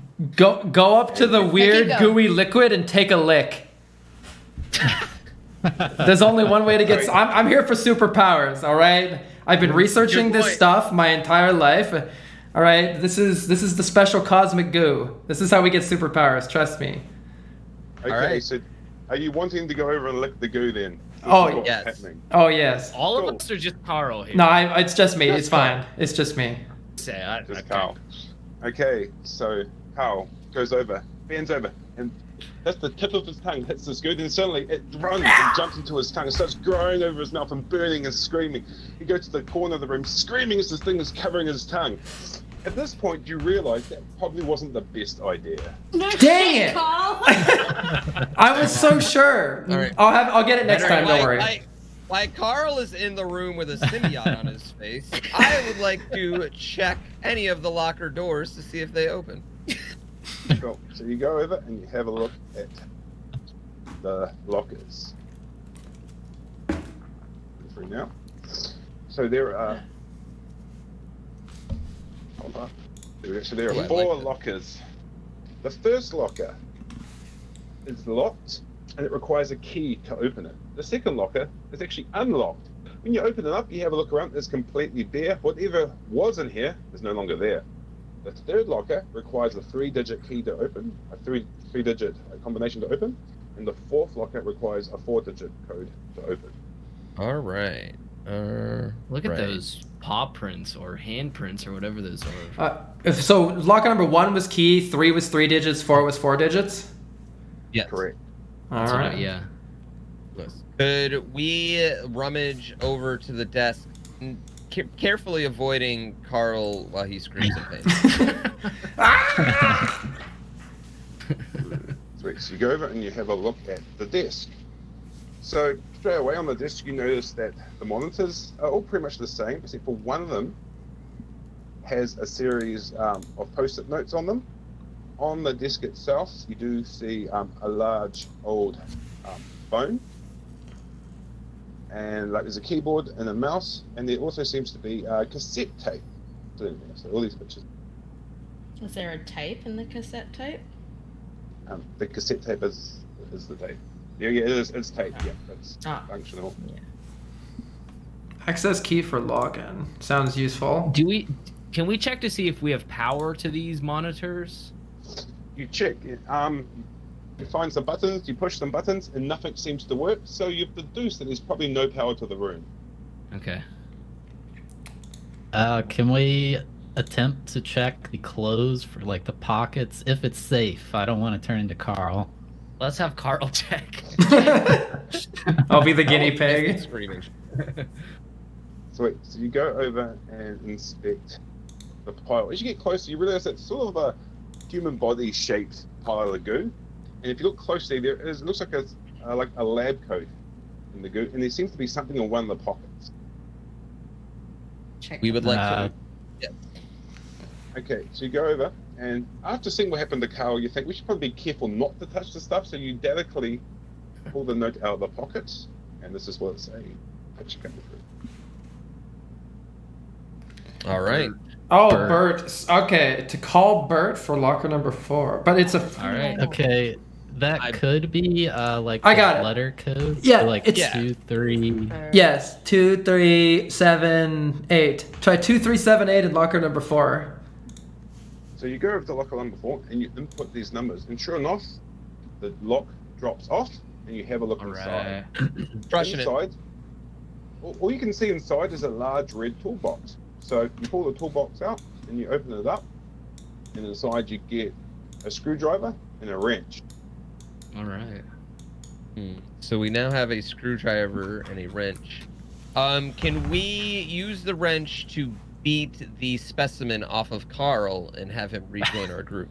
Go up to the weird go. gooey liquid and take a lick. There's only one way to get. I'm here for superpowers. All right. I've been researching Good this point. stuff my entire life. All right. This is the special cosmic goo. This is how we get superpowers. Trust me. Okay, right. so are you wanting to go over and lick the goo then? Oh, This is what's yes. happening. Oh yes. All Cool. of us are just Carl here. No, it's just me. It's That's fine. It's just me. Say, Just Carl. Okay, so Carl goes over, bends over, and that's the tip of his tongue hits this goo, and suddenly it runs and jumps into his tongue and starts growing over his mouth and burning and screaming. He goes to the corner of the room, screaming as this thing is covering his tongue. At this point, you realise that probably wasn't the best idea. No Dang shit, it. Carl. I was so sure. All right. I'll get it next time. Don't worry. Like Carl is in the room with a symbiote on his face, I would like to check any of the locker doors to see if they open. Cool. So you go over and you have a look at the lockers. Free now. So there are. Hold on. So there Ooh, are I 4 like that. lockers. The first locker is locked, and it requires a key to open it. The second locker is actually unlocked. When you open it up, you have a look around, it's completely bare. Whatever was in here is no longer there. The third locker requires a 3-digit key to open, a three-digit combination to open, and the fourth locker requires a 4-digit code to open. All right. Look at right. those paw prints or hand prints or whatever those are. So locker number 1 was key, 3 was 3 digits, 4 was 4 digits. Yes. Correct. All So, right. yeah. Could we rummage over to the desk, carefully avoiding Carl while he screams in pain? Sweet. So you go over and you have a look at the desk. So straight away on the desk, you notice that the monitors are all pretty much the same, except for one of them has a series of post-it notes on them. On the desk itself, you do see a large old phone, and like there's a keyboard and a mouse, and there also seems to be cassette tape. So all these pictures. Is there a tape in the cassette tape? The cassette tape is the tape. Yeah, it is. It's tape. Yeah, it's Ah. functional. Access key for login. Sounds useful. Can we check to see if we have power to these monitors? You check. You find some buttons, you push some buttons, and nothing seems to work. So you've deduced that there's probably no power to the room. Okay. Can we attempt to check the clothes for like the pockets if it's safe? I don't want to turn into Carl. Let's have Carl check. I'll be the guinea pig. Screaming. So you go over and inspect the pile. As you get closer, you realize it's sort of a human body shaped pile of goo. And if you look closely, it looks like a lab coat in the goo, and there seems to be something in one of the pockets. Check. We would like to. Yeah. Okay, so you go over, and after seeing what happened to Carl, you think we should probably be careful not to touch the stuff. So you delicately pull the note out of the pocket, and this is what it's saying. Picture coming through. All right. Oh, Bert. Okay, to call Bert for locker number 4, but it's a. All right. Okay, that could be like I got the it. letter code. Yeah, so, like it's- 2, 3. Yes, 2, 3, 7, 8. Try 2, 3, 7, 8 in locker number 4. So you go over to locker number 4, and you input these numbers, and sure enough, the lock drops off, and you have a look All inside. right. Crushing it. Inside, all you can see inside is a large red toolbox. So you pull the toolbox out and you open it up, and inside you get a screwdriver and a wrench. All right. So we now have a screwdriver and a wrench. Can we use the wrench to beat the specimen off of Carl and have him rejoin our group?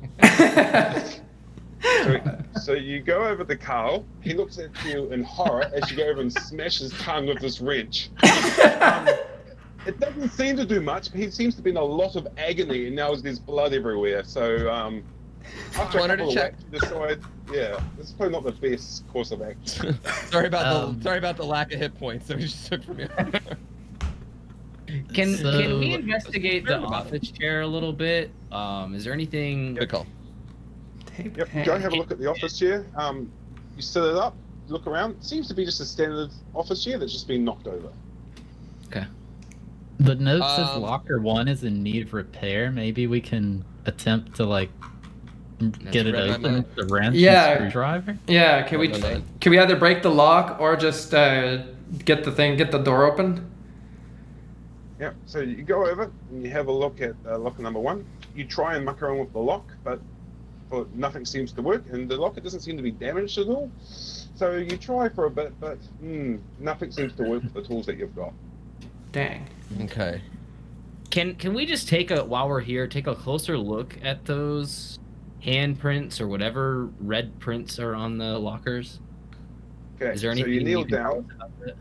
So you go over to Carl. He looks at you in horror as you go over and smash his tongue with this wrench. It doesn't seem to do much, but he seems to be in a lot of agony, and now there's blood everywhere. So after a Wanted couple to of check. whacks, you decide, yeah, this is probably not the best course of action. sorry about the lack of hit points that we just took from you. Can we investigate the Sorry about office chair a little bit? Is there anything? Good call. Yep, go and have a look at the office chair. You set it up, look around. It seems to be just a standard office chair that's just been knocked over. Okay. The note says Um, locker 1 is in need of repair. Maybe we can attempt to like get it read my open mind. with the wrench Yeah. and screwdriver. Yeah, Read my mind. can we either break the lock or just get the door open? Yep, so you go over and you have a look at locker number 1. You try and muck around with the lock, but nothing seems to work, and the locker doesn't seem to be damaged at all. So you try for a bit, but nothing seems to work with the tools that you've got. Dang. Okay. Can we just while we're here, take a closer look at those handprints or whatever red prints are on the lockers? Okay, Is there so anything you kneel you can tell down. us about it?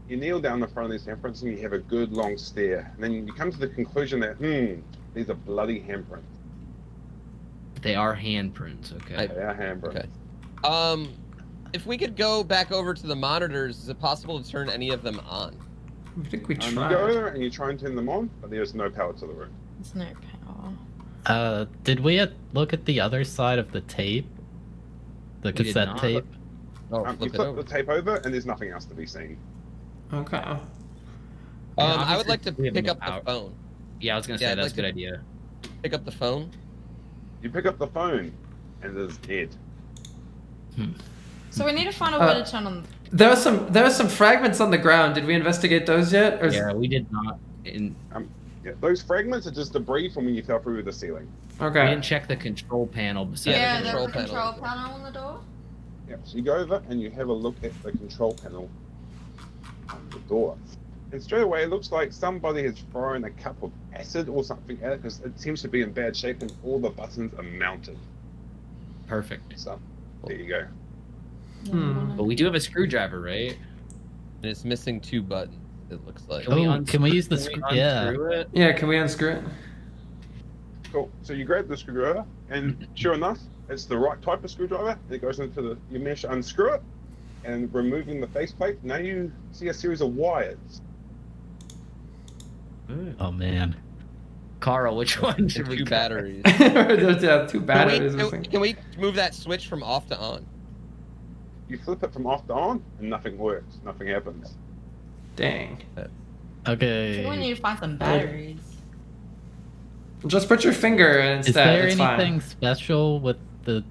You kneel down in front of these handprints and you have a good long stare. And then you come to the conclusion that, these are bloody handprints. They are handprints. Okay. They are handprints. Okay. If we could go back over to the monitors, is it possible to turn any of them on? I think we You tried. go over and you try and turn them on, but there's no power to the room. There's no power. Did we look at the other side of the tape? The We did cassette not. tape? Oh, You flip it flip over. the tape over and there's nothing else to be seen. Okay. Yeah, I would obviously like to we have pick no up the power. phone. Yeah, I was gonna say Yeah, I'd that's like a good to- idea. Pick up the phone. You pick up the phone and it's dead. So we need to find a way to turn on. There are some fragments on the ground. Did we investigate those yet? Or Yeah, we did not. We Yeah, those fragments are just debris from when you fell through the ceiling. Okay. didn't check the control panel beside Yeah, the the door. There's a control control panel on the door. Yeah, so you go over and you have a look at the control panel on the door. And straight away, it looks like somebody has thrown a cup of acid or something at it because it seems to be in bad shape and all the buttons are mounted. Perfect. So, there you go. But we do have a screwdriver, right? And it's missing 2 buttons, it looks like. Can we use the yeah. unscrew it? Yeah, can we unscrew it? Cool. So you grab the screwdriver, and sure enough, it's the right type of screwdriver. And it goes into the. You manage to unscrew it, and removing the faceplate. Now you see a series of wires. Oh man. Carl, which one should we 2 cut? batteries. There's 2 batteries Can missing. we move that switch from off to on? You flip it from off to on, and nothing works. Nothing happens. Dang. I think we need Okay. to find some batteries. Just put your finger in Is instead. there It's anything fine. special with the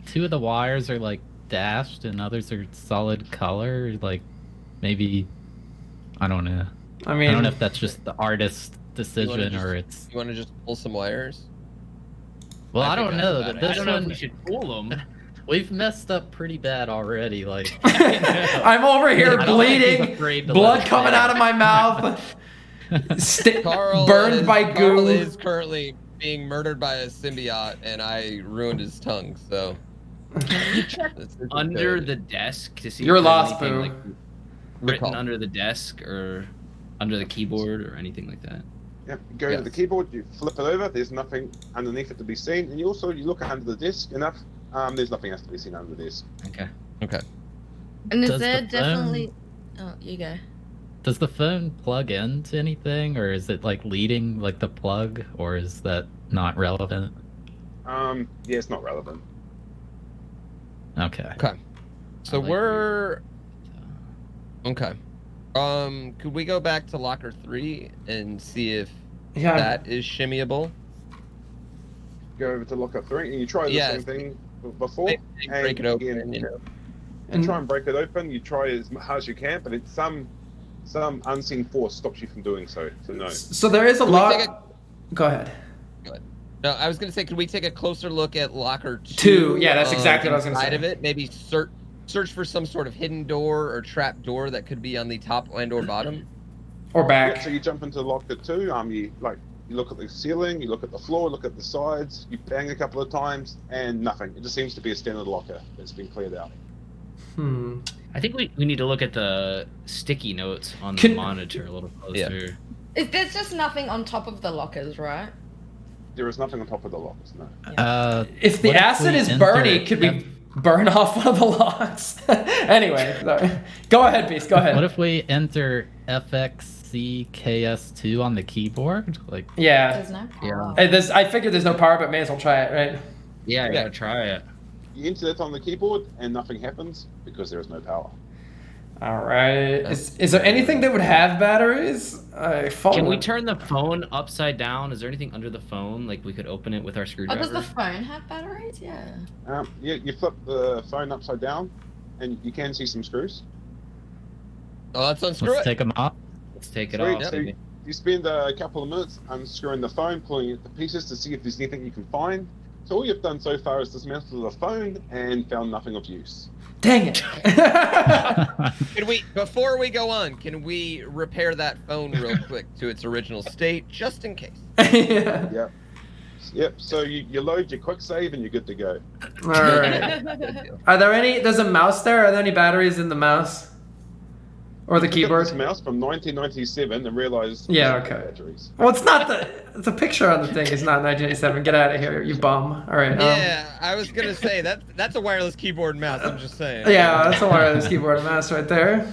2 of the wires are like dashed and others are solid color? Like maybe I don't know. I I don't know mean, if that's just the artist's decision or it's. You want to just pull some wires? Well, I think don't that's know. about But it. this I don't know if one we should pull them. we've messed up pretty bad already. Like I'm over here I don't think he's bleeding, afraid to blood let it coming fail. out of my mouth, burned by Carl goo. is currently being murdered by a symbiote, and I ruined his tongue. So Under the desk to see You're if there's lost, anything Boo. like written Recall. under the desk or under the keyboard or anything like that. Yep. You go to the Yes. keyboard, you flip it over. There's nothing underneath it to be seen, and you look under the desk enough. There's nothing else to be seen under the desk. Okay. Okay. And is Does there the phone- definitely? Oh, you go. Does the phone plug into anything, or is it like leading like the plug, or is that not relevant? Yeah, it's not relevant. Okay. Okay. So I like we're okay. Could we go back to locker 3 and see if Yeah, that is shimmyable? Go over to locker 3, and you try the Yeah. same thing before. Maybe and break it open, again, you know. you try and break it open. You try as hard as you can, but it's some unseen force stops you from doing so. So no. so there is a Can we take lot. Go ahead. No, I was gonna say, could we take a closer look at locker 2? Two, yeah, that's exactly what I was gonna inside say. of it, maybe search for some sort of hidden door or trap door that could be on the top and or bottom. Or Yeah, back. so you jump into locker 2. You look at the ceiling, you look at the floor, look at the sides. You bang a couple of times, and nothing. It just seems to be a standard locker that's been cleared out. I think we need to look at the sticky notes on the Can- monitor a little closer. There's just nothing on top of the lockers, right? There is nothing on top of the lockers. No. If the What if acid we is enter burny, could we burn off one of the locks? Anyway, sorry. Go ahead, Beast. Go ahead. What if we enter FXCKS2 on the keyboard? Like, Yeah. There's no Yeah. power. I figured there's no power, but may as well try it, right? Yeah, I gotta try it. You enter that on the keyboard, and nothing happens because there is no power. All right. Is there anything that would have batteries? Can we turn the phone upside down? Is there anything under the phone? Like we could open it with our Oh, screwdriver? does the phone have batteries? Yeah. You flip the phone upside down, and you can see some screws. Oh, let's unscrew let's it. take them off. Let's take it Sweet. off. So maybe. you spend a couple of minutes unscrewing the phone, pulling it to pieces to see if there's anything you can find. So all you've done so far is dismantle the phone and found nothing of use. Dang it. Can we, before we go on, can we repair that phone real quick to its original state, just in case? Yeah. Yep. So you load your quick save and you're good to go. All right. Are there any? There's a mouse there. Are there any batteries in the mouse? Or the Took keyboard? this mouse from 1997 and realized. Yeah, there's no okay. batteries. Well, it's not the picture on the thing is not 1987. Get out of here, you bum. All right. Yeah, I was gonna say that's a wireless keyboard and mouse. I'm just saying. Yeah, that's a wireless keyboard and mouse right there.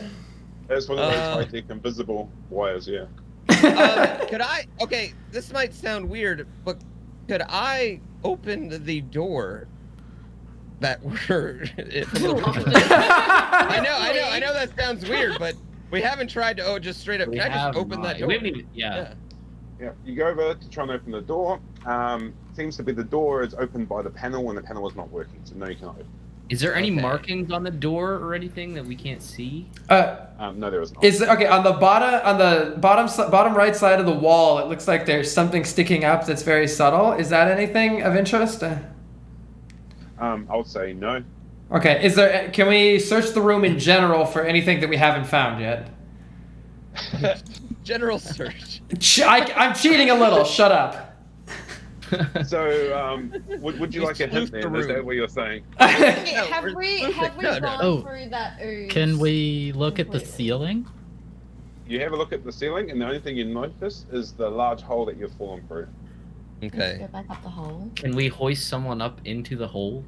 That's one of those high-tech invisible wires. Yeah. Could I? Okay, this might sound weird, but could I open the door that we're from the I know that sounds weird, but we haven't tried to just straight up. We Can I have just open that not. door? We haven't even, yeah. Yeah. You go over to try and open the door. Seems to be the door is opened by the panel and the panel is not working, so no, you can't open. Is there any Okay. markings on the door or anything that we can't see? No, there is not. Is okay on the bottom right side of the wall? It looks like there's something sticking up that's very subtle. Is that anything of interest? I would say no. Okay. Is there? Can we search the room in general for anything that we haven't found yet? General search. I'm cheating a little. Shut up. So, would you like a hint Sleuth the then? Is that room. what you're saying? Hey, No, have we're we spoofing. No, no. gone Oh, through that ooze? Can we look at the completely? ceiling? You have a look at the ceiling, and the only thing you notice is the large hole that you've fallen through. Let's Okay. go back up the hole. Can we hoist someone up into the hole?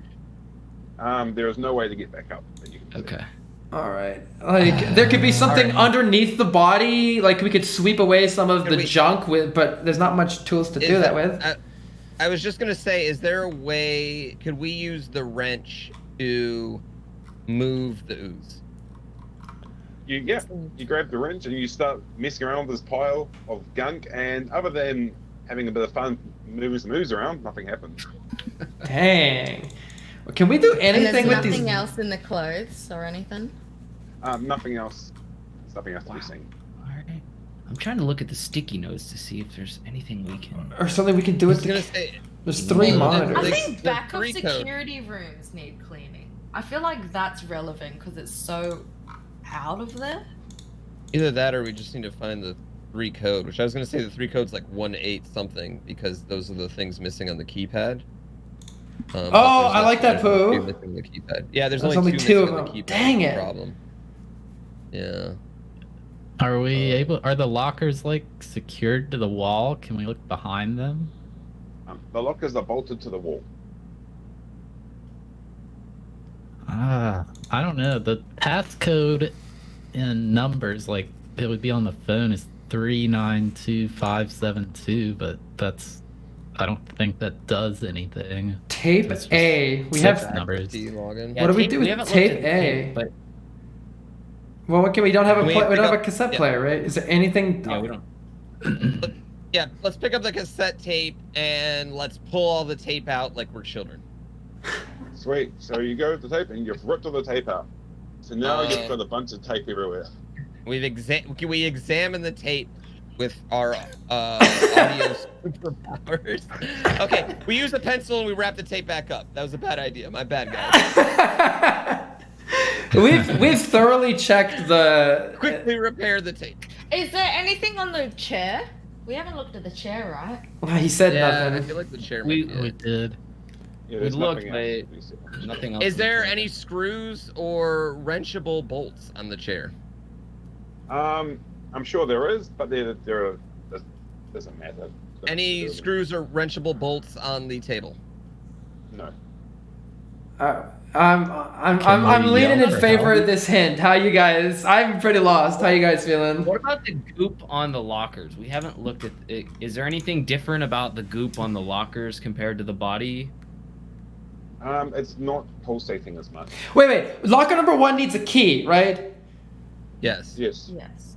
There is no way to get back up. That you can see. Okay. All right. Like there could be something underneath the body. Like we could sweep away some of Can the we- junk with, but there's not much tools to Is do that it- with. I was just gonna say, is there a way? Could we use the wrench to move the ooze? you grab the wrench and you start messing around with this pile of gunk, and other than having a bit of fun moving some moves around, nothing happens. Dang. Well, can we do And anything there's with nothing these? else in the clothes or anything? Nothing else. There's nothing else to be seen. Alright. I'm trying to look at the sticky notes to see if there's anything we can. Or something we can do I with was the. gonna say, There's 3 Well, monitors. I Like, think the backup 3 code. security rooms need cleaning. I feel like that's relevant because it's so out of there. either that or we just need to find the 3 code, which I was gonna say the 3 code's like 1-8 something because those are the things missing on the keypad. Oh, But there's I like that, there's Pooh. 2 missing on the keypad. Yeah, there's There's only only 2 two missing of on the them. keypad. Dang That's it. the problem. Yeah. Are we able? Are the lockers like secured to the wall? Can we look behind them? The lockers are bolted to the wall. I don't know. The passcode in numbers, like it would be on the phone, is 392572, but that's. I don't think that does anything. Tape That's just A. We six have. numbers. Key login. What do we do with haven't tape looked at the A? but Well, what can we don't have a We we don't pick have a up- cassette yeah. player, right? Is there anything? yeah, we don't. Yeah, let's pick up the cassette tape and let's pull all the tape out like we're children. Sweet. So you go with the tape and you've ripped all the tape out. So now you've got a bunch of tape everywhere. We examine the tape with our audio superpowers. Okay, we use a pencil and we wrap the tape back up. That was a bad idea. My bad, guys. we've thoroughly checked the. Quickly repair the tape. Is there anything on the chair? We haven't looked at the chair, right? Well, he said Yeah, I nothing. feel like the chair. We- might be We it. did. Yeah, there's We looked, nothing else to be seen. Nothing else. Is there in the any screws or wrenchable bolts on the chair? I'm sure there is, but there are. Doesn't matter. Any screws or wrenchable bolts on the table? No. I'm we leaning yell in for favor help? of this hint. How you guys? I'm pretty lost. How you guys feeling? What about the goop on the lockers? We haven't looked at it. Is there anything different about the goop on the lockers compared to the body? It's not pulsating as much. Wait. Locker number 1 needs a key, right? Yes. Yes. Yes.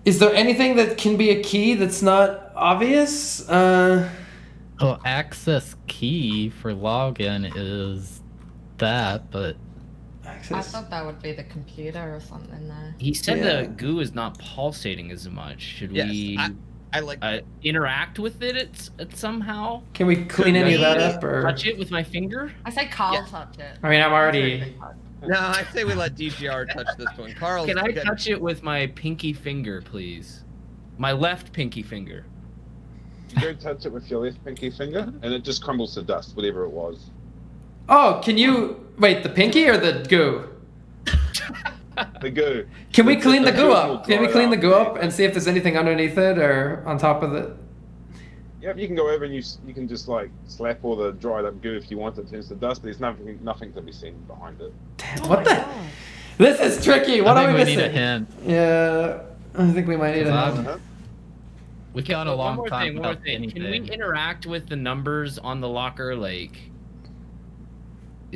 Is there anything that can be a key that's not obvious? Well, access key for login is that, but I Access. thought that would be the computer or something there. He said Yeah. the goo is not pulsating as much. Should Yes, we I like. interact with it somehow? Can we clean any of that up, or? Touch it with my finger? I say Carl Yeah. touch it. I mean, I'm already. No, I say we let DGR touch this one. Carl, Can I touch it with my pinky finger, please? My left pinky finger. You go touch it with your left pinky finger, and it just crumbles to dust, whatever it was. Oh, can you wait? The pinky or the goo? The goo. Can we clean the goo will up? Can we dry clean the out. goo up and see if there's anything underneath it or on top of it? Yep, you can go over and you can just like slap all the dried up goo if you want. It turns to dust. But there's nothing to be seen behind it. Damn, Oh what my the? God. This is tricky. What I are think we we need a missing? hint. Yeah, I think we might need a Cause hint. Uh-huh. We got a One long more time thing, one more without thing. Can we anything. interact with the numbers on the locker, like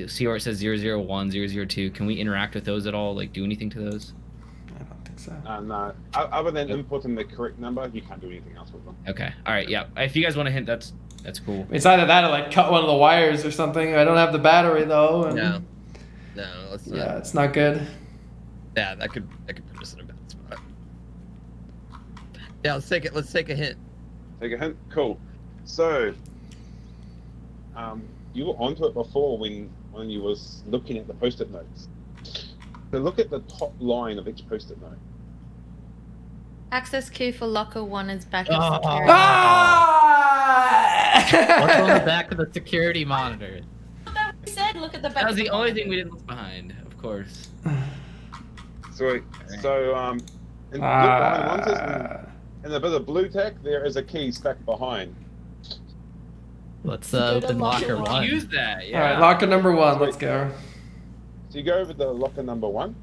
see where it says 001, 002? Can we interact with those at all? Like do anything to those? I don't think so. No, other than inputting the correct number, you can't do anything else with them. Okay. All right. Yeah. If you guys want to hint, that's cool. It's either that or like cut one of the wires or something. I don't have the battery though. And No, let's not. Yeah, it's not good. Yeah, that could put us in a bad spot. Yeah, let's take it. Let's take a hint. Take a hint. Cool. So, you were onto it before when you was looking at the post-it notes. So look at the top line of each post-it note. Access key for locker 1 is back Oh. at security. Ah! What's on the back of the security monitor? We said look at the back. That was of the only monitor. thing we didn't look behind, of course. Sweet. So, in, look behind the monitors, and in a bit of blue tack, there is a key stuck behind. Let's Go to open locker locker one. one. Use that. Yeah. All right, locker number 1. Let's go. So you go over to locker number 1,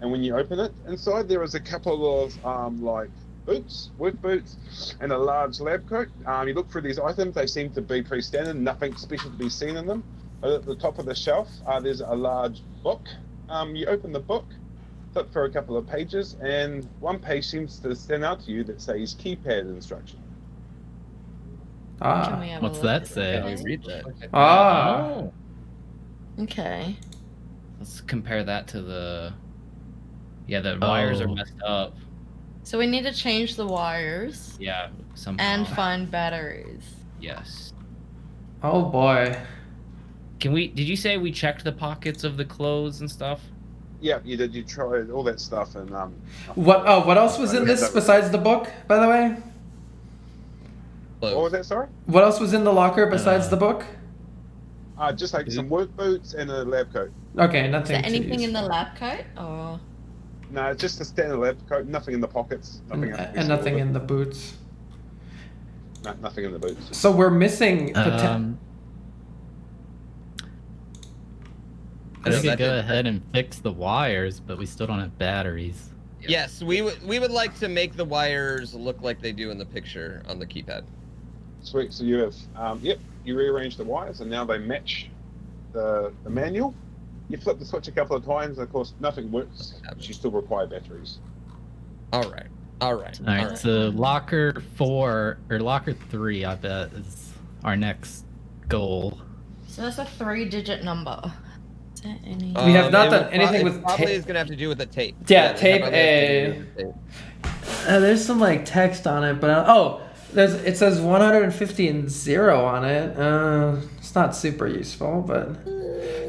and when you open it, inside there is a couple of like boots, work boots, and a large lab coat. You look through these items; they seem to be pretty standard, nothing special to be seen in them. But at the top of the shelf, there's a large book. You open the book, flip through a couple of pages, and one page seems to stand out to you that says keypad instruction. Can we Ah. have a What's look that at say? Yeah, we that? read that. Ah. Oh. Okay. Let's compare that to the. Yeah, the wires are Oh. messed up. So we need to change the wires Yeah, somehow. and find batteries. Yes. Oh boy. Can we? Did you say we checked the pockets of the clothes and stuff? Yeah, you did. You tried all that stuff, and What else was in this besides the book, by the way? What was that? Sorry. What else was in the locker besides the book? Just like some work boots and a lab coat. Okay, Is nothing. there anything too in the useful. lab coat? Or No, it's just a standard lab coat. Nothing in the pockets. Nothing. And nothing in the boots. Nothing in the boots. So we're missing. We know could that go did- ahead and fix the wires, but we still don't have batteries. Yes, we would like to make the wires look like they do in the picture on the keypad. Sweet. So you have, you rearrange the wires, and now they match the manual. You flip the switch a couple of times, and of course nothing works. You still require batteries. All right. All right, so locker 4 or locker 3, I bet, is our next goal. so that's a 3-digit number. Is there any? We have not it done would anything it with probably tape. is gonna have to do with the tape. Yeah, that tape probably has to do with the tape. There's some like text on it, but it says 150 and 0 on it. It's not super useful, but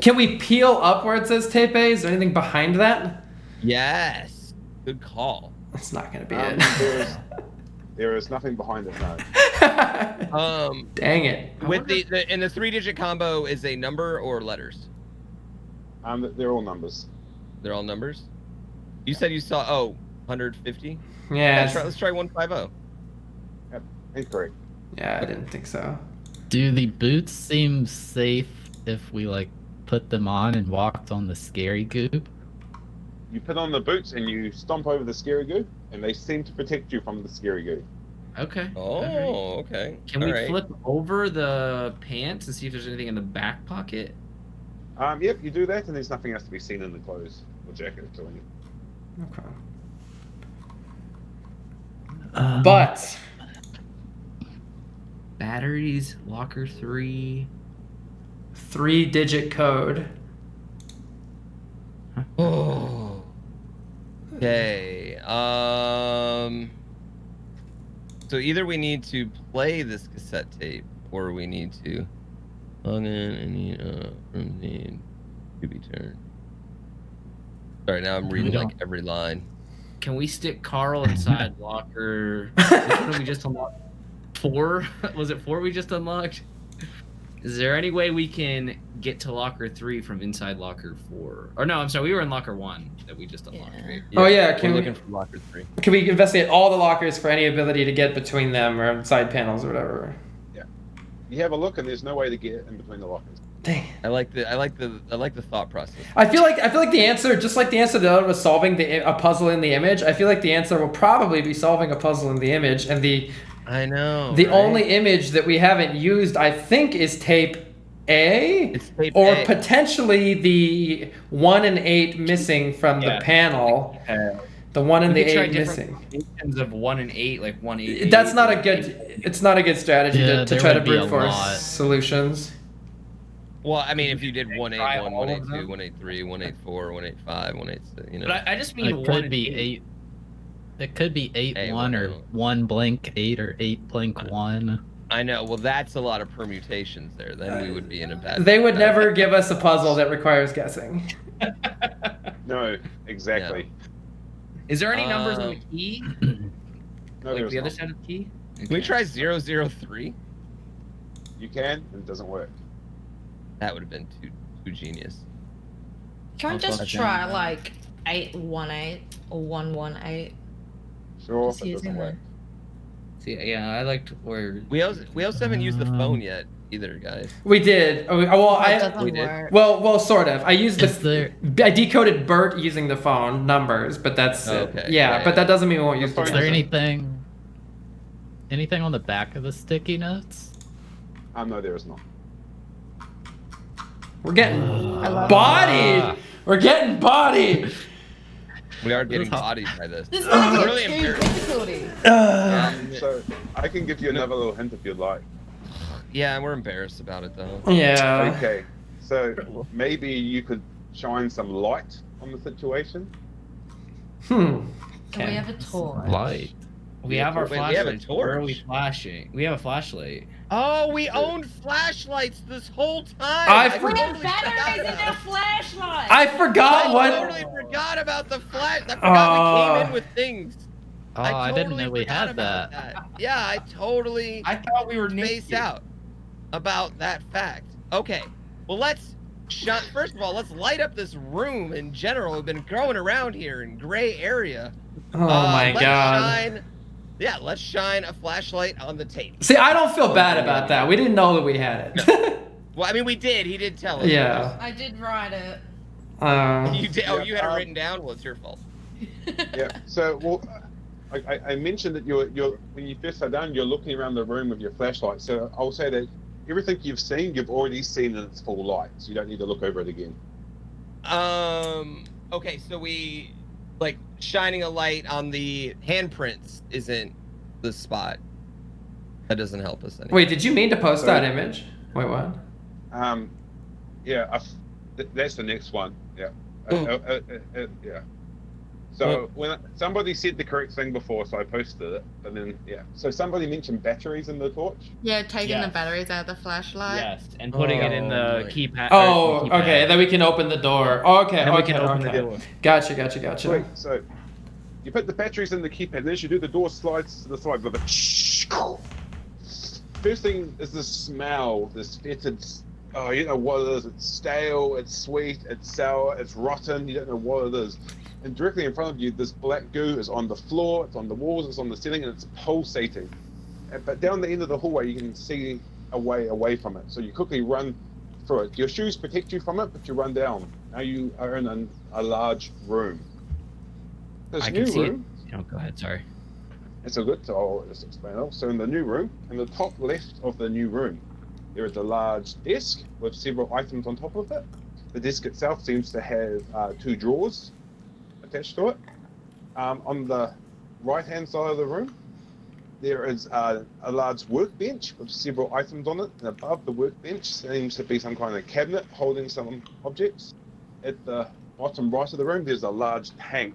can we peel up where it says tape A? Is there anything behind that? Yes. Good call. That's not gonna be There is nothing behind it. No. it. Dang it. With the 3-digit combo is a number or letters? They're all numbers. They're all numbers. You said you saw 150. Yeah. Let's try 150. Incorrect. Yeah, I didn't think so. Do the boots seem safe if we like put them on and walked on the scary goop? You put on the boots and you stomp over the scary goo, and they seem to protect you from the scary goo. Okay. Oh, Alright. okay. Can All we right. flip over the pants and see if there's anything in the back pocket? Yep, you do that, and there's nothing else to be seen in the clothes or jacket or anything. Okay. But Batteries, locker 3. 3-digit code. Oh. Okay. So either we need to play this cassette tape, or we need to plug in any from the to be turned. Sorry, now I'm reading like every line. Can we stick Carl inside locker? Which one did we just unlock? 4? Was it 4 we just unlocked? Is there any way we can get to locker 3 from inside locker 4? Or no, I'm sorry, we were in locker 1 that we just unlocked. Yeah. Right? Oh, yeah, We're looking for locker 3. Can we investigate all the lockers for any ability to get between them or side panels or whatever? You have a look, and there's no way to get in between the lockers. Dang. I like the thought process. I feel like the answer, just like the answer the other was solving a puzzle in the image. I feel like the answer will probably be solving a puzzle in the image, and the right? only image that we haven't used, I think, is tape A, It's tape or A. potentially the 1 and 8 missing from the panel. The 1 and We the could try 8 different missing. combinations of 1 and 8, like 1, 8. That's not a good. It's not a good strategy Yeah, to there try to would be a brute force lot. solutions. Well, I mean, if you did 181, Try all of 182, them? 183, 184, 185, 186, you know. But I just mean It 1 could and be 8. 8. It could be 8 Hey, 1 or well, 1 blank 8 or 8 blank 1. I know. Well, that's a lot of permutations there. Then we would be in a bad. They would never give us a puzzle that requires guessing. No, exactly. Is there any numbers on the key? No, Like there's the other not. side of the key? Can we try 003? You can, and it doesn't work. That would have been too genius. Can we I'll just fuck try that. like 818 or 118? Sure, Just it using doesn't work. See, yeah, I liked where. We also haven't used the phone yet either, guys. We did. Oh, well, That I doesn't we did. work. well, sort of. I used Is there I decoded Bert using the phone numbers, but that's it. Okay, Yeah, yeah. but that doesn't mean we won't use The the phone is there phone. anything on the back of the sticky notes? No, there is not. We're getting I love bodied. We're getting bodied. We are getting bodied by this. This is gonna Really be too embarrassed. difficulty. So I can give you another little hint if you'd like. Yeah, we're embarrassed about it though. Yeah. Okay, so maybe you could shine some light on the situation. So Okay. we have a torch. Light. We have our Wait, we have a flashlights. Where are we torch? flashing? We have a flashlight. Oh, we owned flashlights this whole time. I We totally have forgot batteries in about our it. flashlight. I forgot I what. totally forgot about the flash. I forgot we came in with things. Oh, I didn't totally know we forgot had about that. Yeah, I totally I thought we were spaced naked. out about that fact. Okay, well let's first of all, let's light up this room in general. We've been growing around here in gray area. Oh my let's god. let's shine a flashlight on the tape. See, I don't feel bad about that. We didn't know that we had it. Well, I mean, we did. He did tell us. Yeah. I did write it. You did. Oh, Yeah, you had it written down. Well, it's your fault. Yeah. So, well, I mentioned that you're when you first sat down, you're looking around the room with your flashlight. So I'll say that everything you've seen, you've already seen in its full light. So you don't need to look over it again. Okay, so we like shining a light on the handprints isn't the spot. That doesn't help us anymore. Wait, did you mean to post that image? Wait, what? Yeah. That's the next one. Yeah. Yeah. So when somebody said the correct thing before, so I posted it, and then yeah. So somebody mentioned batteries in the torch. Yeah, taking the Yes. batteries out of the flashlight. Yes, and putting it in the my- keypad. Oh, okay. Then we can open the door. Okay, Then we okay, can open the okay. door. Gotcha. Wait, so you put the batteries in the keypad, and as you do, the door slides to the side with a. First thing is the smell, this fetid. Oh, you know what it is. It's stale, it's sweet, it's sour, it's rotten. You don't know what it is. And directly in front of you, this black goo is on the floor, it's on the walls, it's on the ceiling, and it's pulsating. But down the end of the hallway, you can see a way away from it. So you quickly run through it. Your shoes protect you from it, but you run down. Now you are in a large room. This I new can see room. it. Oh, go ahead. Sorry. It's all good, so I'll just explain it. So in the new room, in the top left of the new room, there is a large desk with several items on top of it. The desk itself seems to have 2 drawers attached to it. On the right-hand side of the room, there is a large workbench with several items on it, and above the workbench seems to be some kind of cabinet holding some objects. At the bottom right of the room, there's a large tank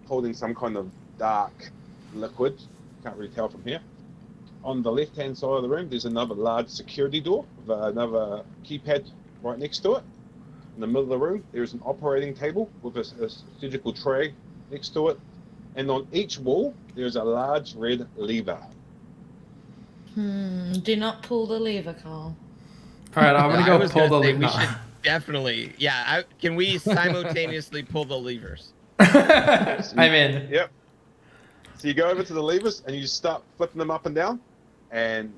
holding some kind of dark liquid. Can't really tell from here. On the left-hand side of the room, there's another large security door with another keypad right next to it. In the middle of the room, there's an operating table with a surgical tray next to it. And on each wall, there's a large red lever. Do not pull the lever, Carl. All right, I'm gonna I go was pull the gonna say lever. we should definitely, yeah. Can we simultaneously pull the levers? I'm in. Yep. So you go over to the levers and you start flipping them up and down, and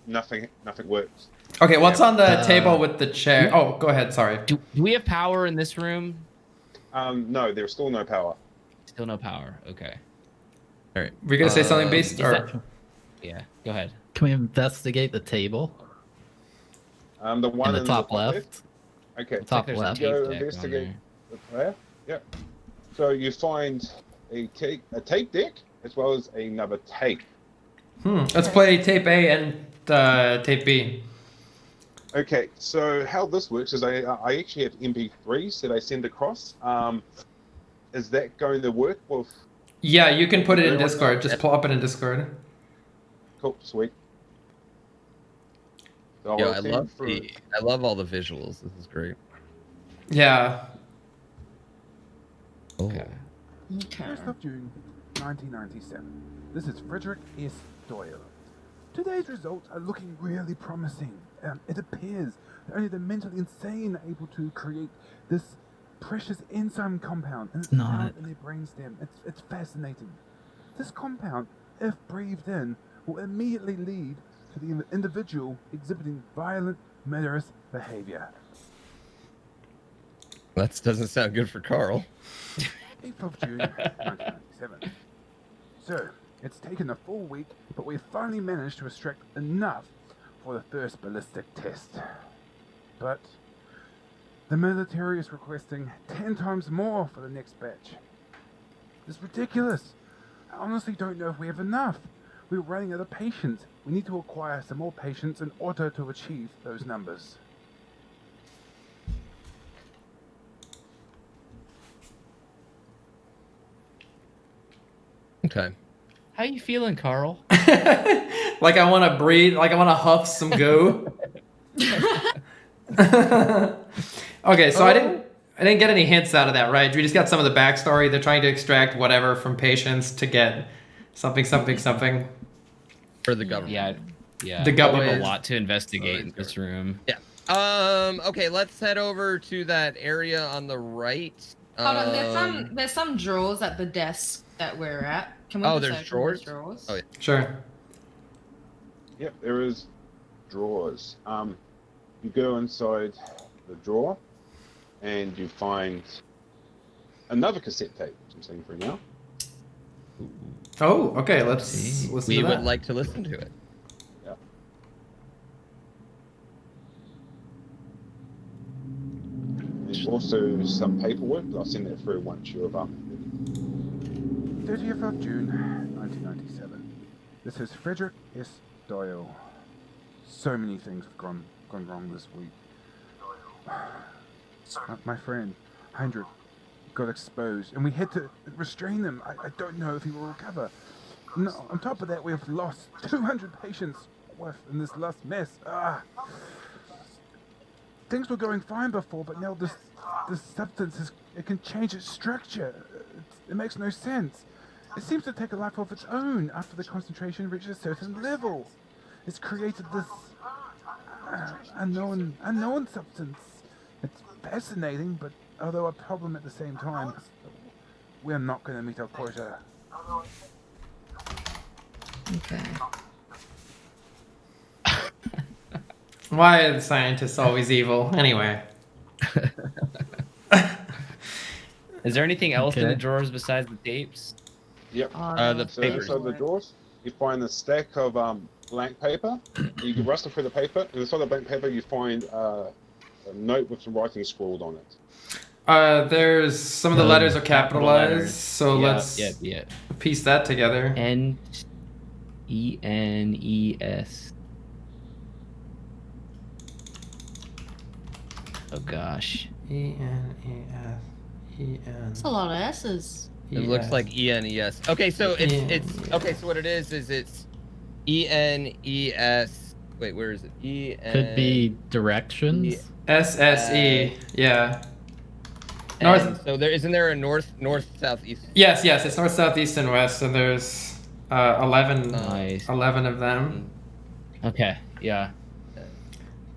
nothing works. Okay, what's on the table with the chair? Oh, go ahead. Sorry. Do we have power in this room? No, there's still no power. Still no power. Okay. All right. We're gonna say something, Beast? Is Or... that- Yeah. Go ahead. Can we investigate the table The one in the in top left? Okay. Top There's a left. tape Go deck on investigate there. the player. Yep. So you find a tape deck as well as another tape. Let's play tape A and tape B. Okay, so how this works is I actually have MP3s that I send across. Is that going to work with? Yeah, you can put it in Really? Discord. Just pull up it in Discord. Cool, sweet. So Yeah, I'll I send love through- I love all the visuals. This is great. Yeah. Okay. Okay. 1st of June, 1997. This is Frederick S. Doyle. Today's results are looking really promising. It appears that only the mentally insane are able to create this precious enzyme compound, and it's Not. found in their brainstem. It's fascinating. This compound, if breathed in, will immediately lead to the individual exhibiting violent, murderous behavior. That doesn't sound good for Carl. 8th of June, 1997. So, it's taken a full week, but we've finally managed to extract enough for the first ballistic test. But the military is requesting 10 times more for the next batch. It's ridiculous. I honestly don't know if we have enough. We're running out of patience. We need to acquire some more patience in order to achieve those numbers. Okay. How you feeling, Carl? Like I want to breathe. Like I want to huff some goo. Okay, so I didn't get any hints out of that, right? We just got some of the backstory. They're trying to extract whatever from patients to get something. For the government. Yeah. The government. We have a lot to investigate in this room. Yeah. Okay, let's head over to that area on the right. Hold on, there's some drawers at the desk that we're at. Can we Oh, just there's open drawers? those drawers? Oh, yeah. Sure. Yep, there is drawers. You go inside the drawer, and you find another cassette tape, which I'm sending through now. Oh, okay. Let's listen We to that. would like to listen to it. Yeah. There's also some paperwork, but I'll send that through once you're up. 30th of June, 1997. This is Frederick S. Doyle. So many things have gone wrong this week. My friend, Heinrich, got exposed, and we had to restrain him. I don't know if he will recover. No, on top of that, we have lost 200 patients in this last mess. Things were going fine before, but now this substance it can change its structure. It makes no sense. It seems to take a life of its own after the concentration reaches a certain level. It's created this unknown substance. It's fascinating, but although a problem at the same time, we're not going to meet our quota. Okay. Why are the scientists always evil? Anyway. Is there anything else in Okay. the drawers besides the tapes? Yep. The So papers. inside the drawers, you find a stack of blank paper. You can rustle through the paper, and inside the blank paper you find a note with some writing scrawled on it. There's some of the letters are Capital capitalized, letters. so Yeah, let's yeah. piece that together. N-E-N-E-S. Oh gosh. E-N-E-S-E-N. That's a lot of S's. It looks like E-N-E-S. Okay, so it's okay. So what it is it's E-N-E-S. Wait, where is it? E-N. Could be directions. S-S-E. Yeah. North. North. So there isn't there a north, south, east? Yes. It's north, south, east, and west, and there's 11 Nice. 11 of them. Okay, yeah.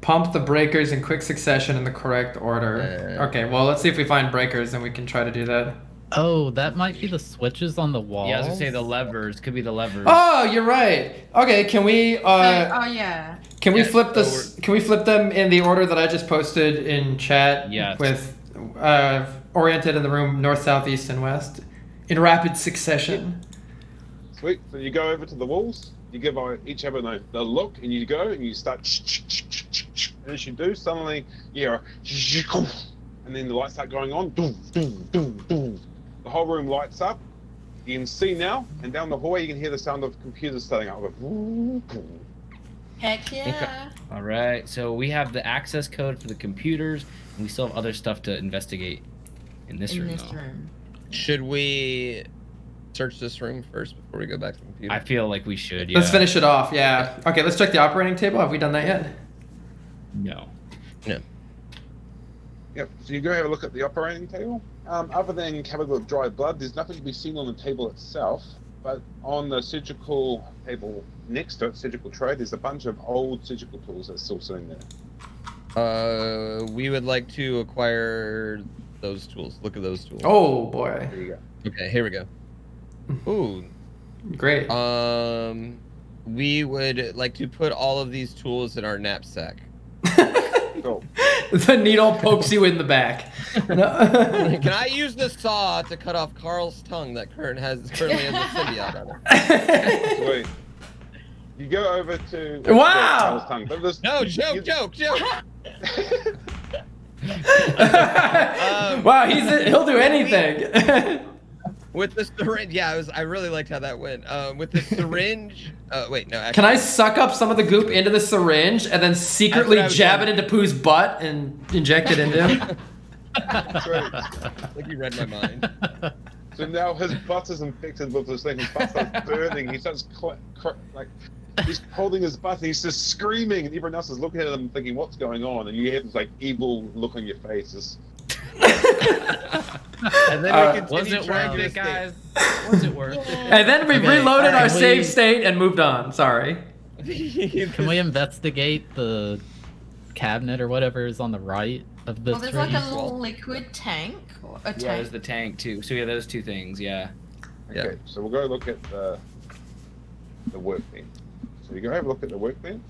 Pump the breakers in quick succession in the correct order. Okay, well, let's see if we find breakers, and we can try to do that. Oh, that might be the switches on the wall. Yeah, I was gonna say the levers. Could be the levers. Oh, you're right. Okay, can we yeah. can we Yeah, flip so this? Can we flip them in the order that I just posted in chat? Yes. With oriented in the room north, south, east, and west in rapid succession. Sweet. So you go over to the walls. You give each other the look, and you go and you start. And as you do, suddenly you hear, and then the lights start going on. The whole room lights up. You can see now, and down the hallway you can hear the sound of computers starting up. Heck yeah. All right, so we have the access code for the computers, and we still have other stuff to investigate in this room. though. Should we search this room first before we go back to the computer? I feel like we should. Yeah. Let's finish it off. Yeah. Okay, let's check the operating table. Have we done that yet? No. Yep. So you go have a look at the operating table. Other than covered with dry blood, there's nothing to be seen on the table itself. But on the surgical table next to it, surgical tray, there's a bunch of old surgical tools that's still sitting there. We would like to acquire those tools. Look at those tools. Oh boy. There you go. Okay, here we go. Ooh. Great. We would like to put all of these tools in our knapsack. Cool. The needle pokes you in the back. No. Can I use the saw to cut off Carl's tongue that currently has a symbiote on it? Sweet. You go over to Wow! Carl's tongue, but this- No, joke. Wow, he'll do anything. With the syringe, yeah, I really liked how that went. With the syringe, wait, no, actually. Can I suck up some of the goop into the syringe and then secretly That's what I was jab it wondering. into Pooh's butt and inject it into him? That's right. Like you read my mind. So now his butt is infected with this thing. His butt starts burning. He starts like he's holding his butt. And he's just screaming, and everyone else is looking at him, thinking, "What's going on?" And you have this like evil look on your face. And then we Was continue it trying worth to it, guys? Was it worth it? And then we Okay, reloaded our can save we- state and moved on. Sorry. Can we investigate the cabinet or whatever is on the right of this Well, there's like a room? little liquid tank. Or a Yeah, tank. there's the tank too. So yeah, those two things. Yeah. Okay, so we'll go look at the workbench. So you go have a look at the workbench.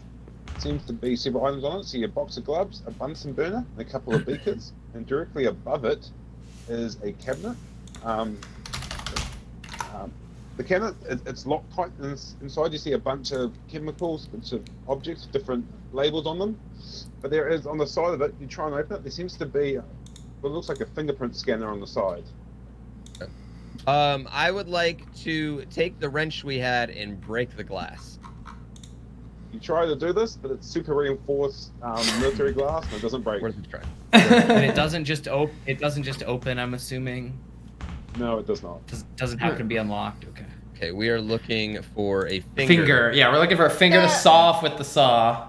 Seems to be several items on it. See a box of gloves, a Bunsen burner, and a couple of beakers. And directly above it is a cabinet. The cabinet, it's locked tight. Inside you see a bunch of chemicals, bunch of objects, different labels on them. But there is, on the side of it, you try and open it, there seems to be what looks like a fingerprint scanner on the side. I would like to take the wrench we had and break the glass. You try to do this, but it's super reinforced military glass, and it doesn't break. Worth a try. And it doesn't just open. I'm assuming. No, it does not. Doesn't happen to be unlocked. Okay. Okay, we are looking for a Finger. Yeah, we're looking for a finger to Yeah. saw off with the saw.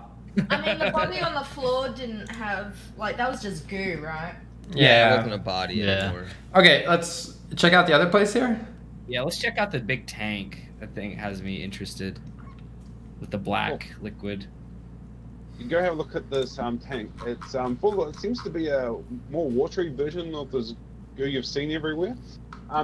I mean, the body on the floor didn't have like that was just goo, right? Yeah, it wasn't a body Yeah. anymore. Okay, let's check out the other place here. Yeah, let's check out the big tank. That thing has me interested. With the black liquid. You can go have a look at this tank. It's full. It seems to be a more watery version of this goo you've seen everywhere.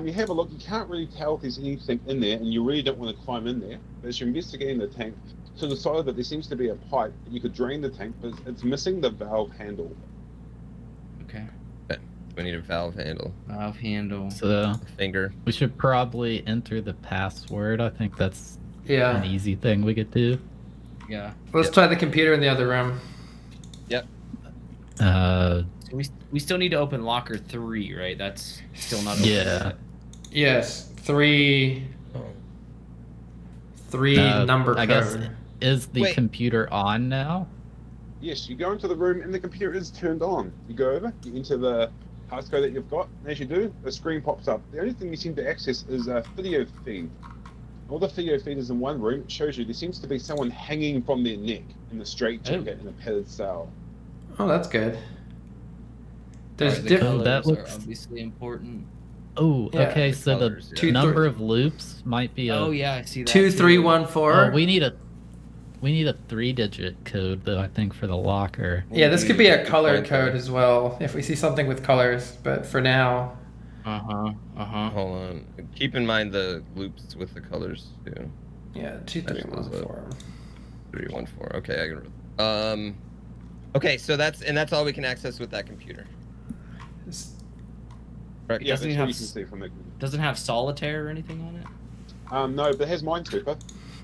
You have a look. You can't really tell if there's anything in there, and you really don't want to climb in there. But as you're investigating the tank, to the side of it, there seems to be a pipe that you could drain the tank, but it's missing the valve handle. Okay. We need a valve handle. Valve handle. So Finger. we should probably enter the password. I think that's an Yeah. easy thing we could do. Yeah. Let's Yep. try the computer in the other room. Yep. Uh, So we still need to open locker 3, right? That's still not open. yeah. yet. Yes, three number I code. guess is the Wait. computer on now? Yes, you go into the room, and the computer is turned on. You go over, you enter the passcode that you've got, and as you do, the screen pops up. The only thing you seem to access is a video feed. All the video feed is in one room. It shows you there seems to be someone hanging from their neck in a straight jacket in a padded cell. Oh, that's good. There's Alright, the different. colors that looks- are obviously important. Oh, Yeah, okay. the So colors, the yeah. number of loops might be a. Oh yeah, I see that. 2314. Oh, we need a 3-digit code though. I think for the locker. Yeah, this could be a color Point code code. as well if we see something with colors. But for now, Uh huh. Hold on. Keep in mind the loops with the colors too. yeah, 2314. 314. Okay, I can. Okay, so that's all we can access with that computer. Correct. Yeah, Doesn't that's it what have you can see from the. Doesn't have solitaire or anything on it? No, but it has Minesweeper.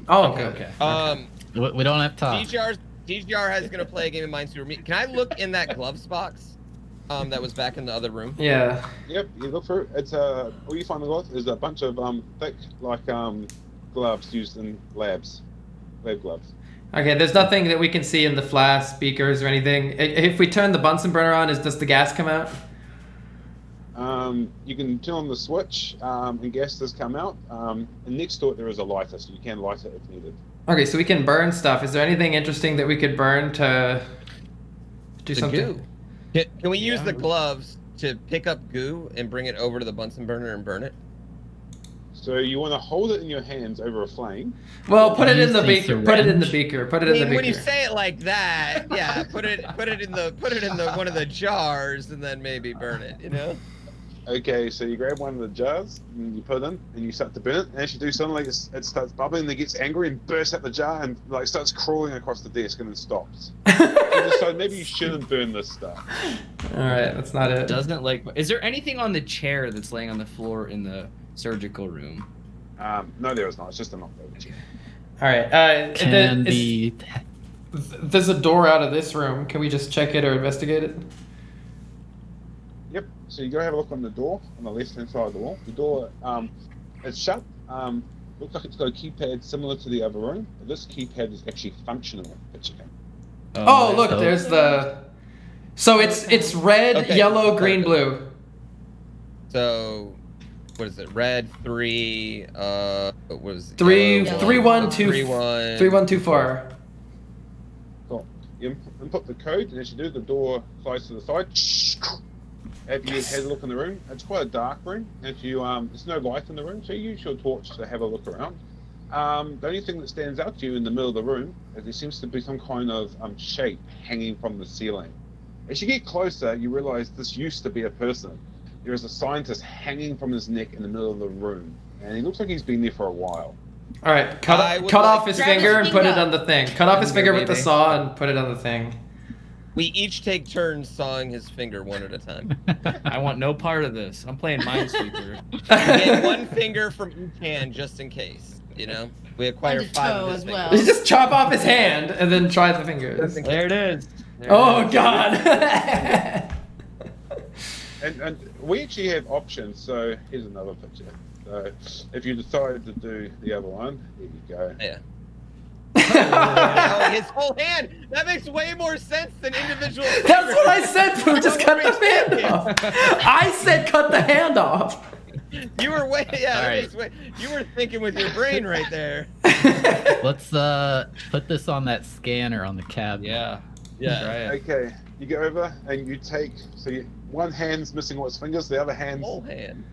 Oh, Okay. good. Okay. We don't have time. DGR is gonna play a game of Minesweeper. Can I look in that gloves box? That was back in the other room. Yeah. Yep, you look through it. It's all you find the gloves is a bunch of thick gloves used in labs, lab gloves. Okay, there's nothing that we can see in the flash speakers or anything. If we turn the Bunsen burner on, does the gas come out? You can turn on the switch, and gas does come out. And next to it there is a lighter, so you can light it if needed. Okay, so we can burn stuff. Is there anything interesting that we could burn to do The something? goo. Can we use Yeah. the gloves to pick up goo and bring it over to the Bunsen burner and burn it? So you want to hold it in your hands over a flame. Well, put it in the Use the beaker. Put it in the syringe. beaker. Put it I in the mean, when you beaker. say it like that, yeah, put it in the one of the jars and then maybe burn it. You know. Okay, so you grab one of the jars and you put it in and you start to burn it. And as you do, suddenly it starts bubbling and it gets angry and bursts out the jar and starts crawling across the desk and then stops. So maybe you shouldn't burn this stuff. All right, that's not it. Doesn't like. Is there anything on the chair that's laying on the floor in the surgical room? No, there is not. It's just a knockdown. All right. Can the There's a door out of this room. Can we just check it or investigate it? Yep. So you go have a look on the door on the left-hand side of the wall. The door, it's shut. Looks like it's got a keypad similar to the other room, but this keypad is actually functional. Oh, look, there's the. So it's red, Okay, yellow, green, perfect. blue. So, what is it? Red 3. What was it? 3 Yellow, 3 1 2 3 1 3 1 2 4. Cool. You input the code, and as you do, the door slides to the side. If you had a look in the room, it's quite a dark room. If you there's no light in the room, so you use your torch to have a look around. The only thing that stands out to you in the middle of the room is there seems to be some kind of shape hanging from the ceiling. As you get closer, you realize this used to be a person. There is a scientist hanging from his neck in the middle of the room, and he looks like he's been there for a while. All right, cut off his finger and put it on the thing. Cut off his finger with the saw and put it on the thing. We each take turns sawing his finger one at a time. I want no part of this. I'm playing Minesweeper. We get one finger from each hand just in case. You know, we acquire And a 5 toe of his as fingers. well. You just chop off his hand and then try the fingers. There it is. There Oh it is. God. And we actually have options. So here's another picture. So if you decide to do the other one, there you go. Yeah. Oh, his whole hand. That makes way more sense than individual. That's what I said. Boo. Just cut the hand off. I said cut the hand off. You were way. Yeah. All That right. makes way, you were thinking with your brain right there. Let's put this on that scanner on the cab. Yeah. Yeah. Try it. Okay, you go over and you take. So one hand's missing all its fingers, the other hand's Whole hand.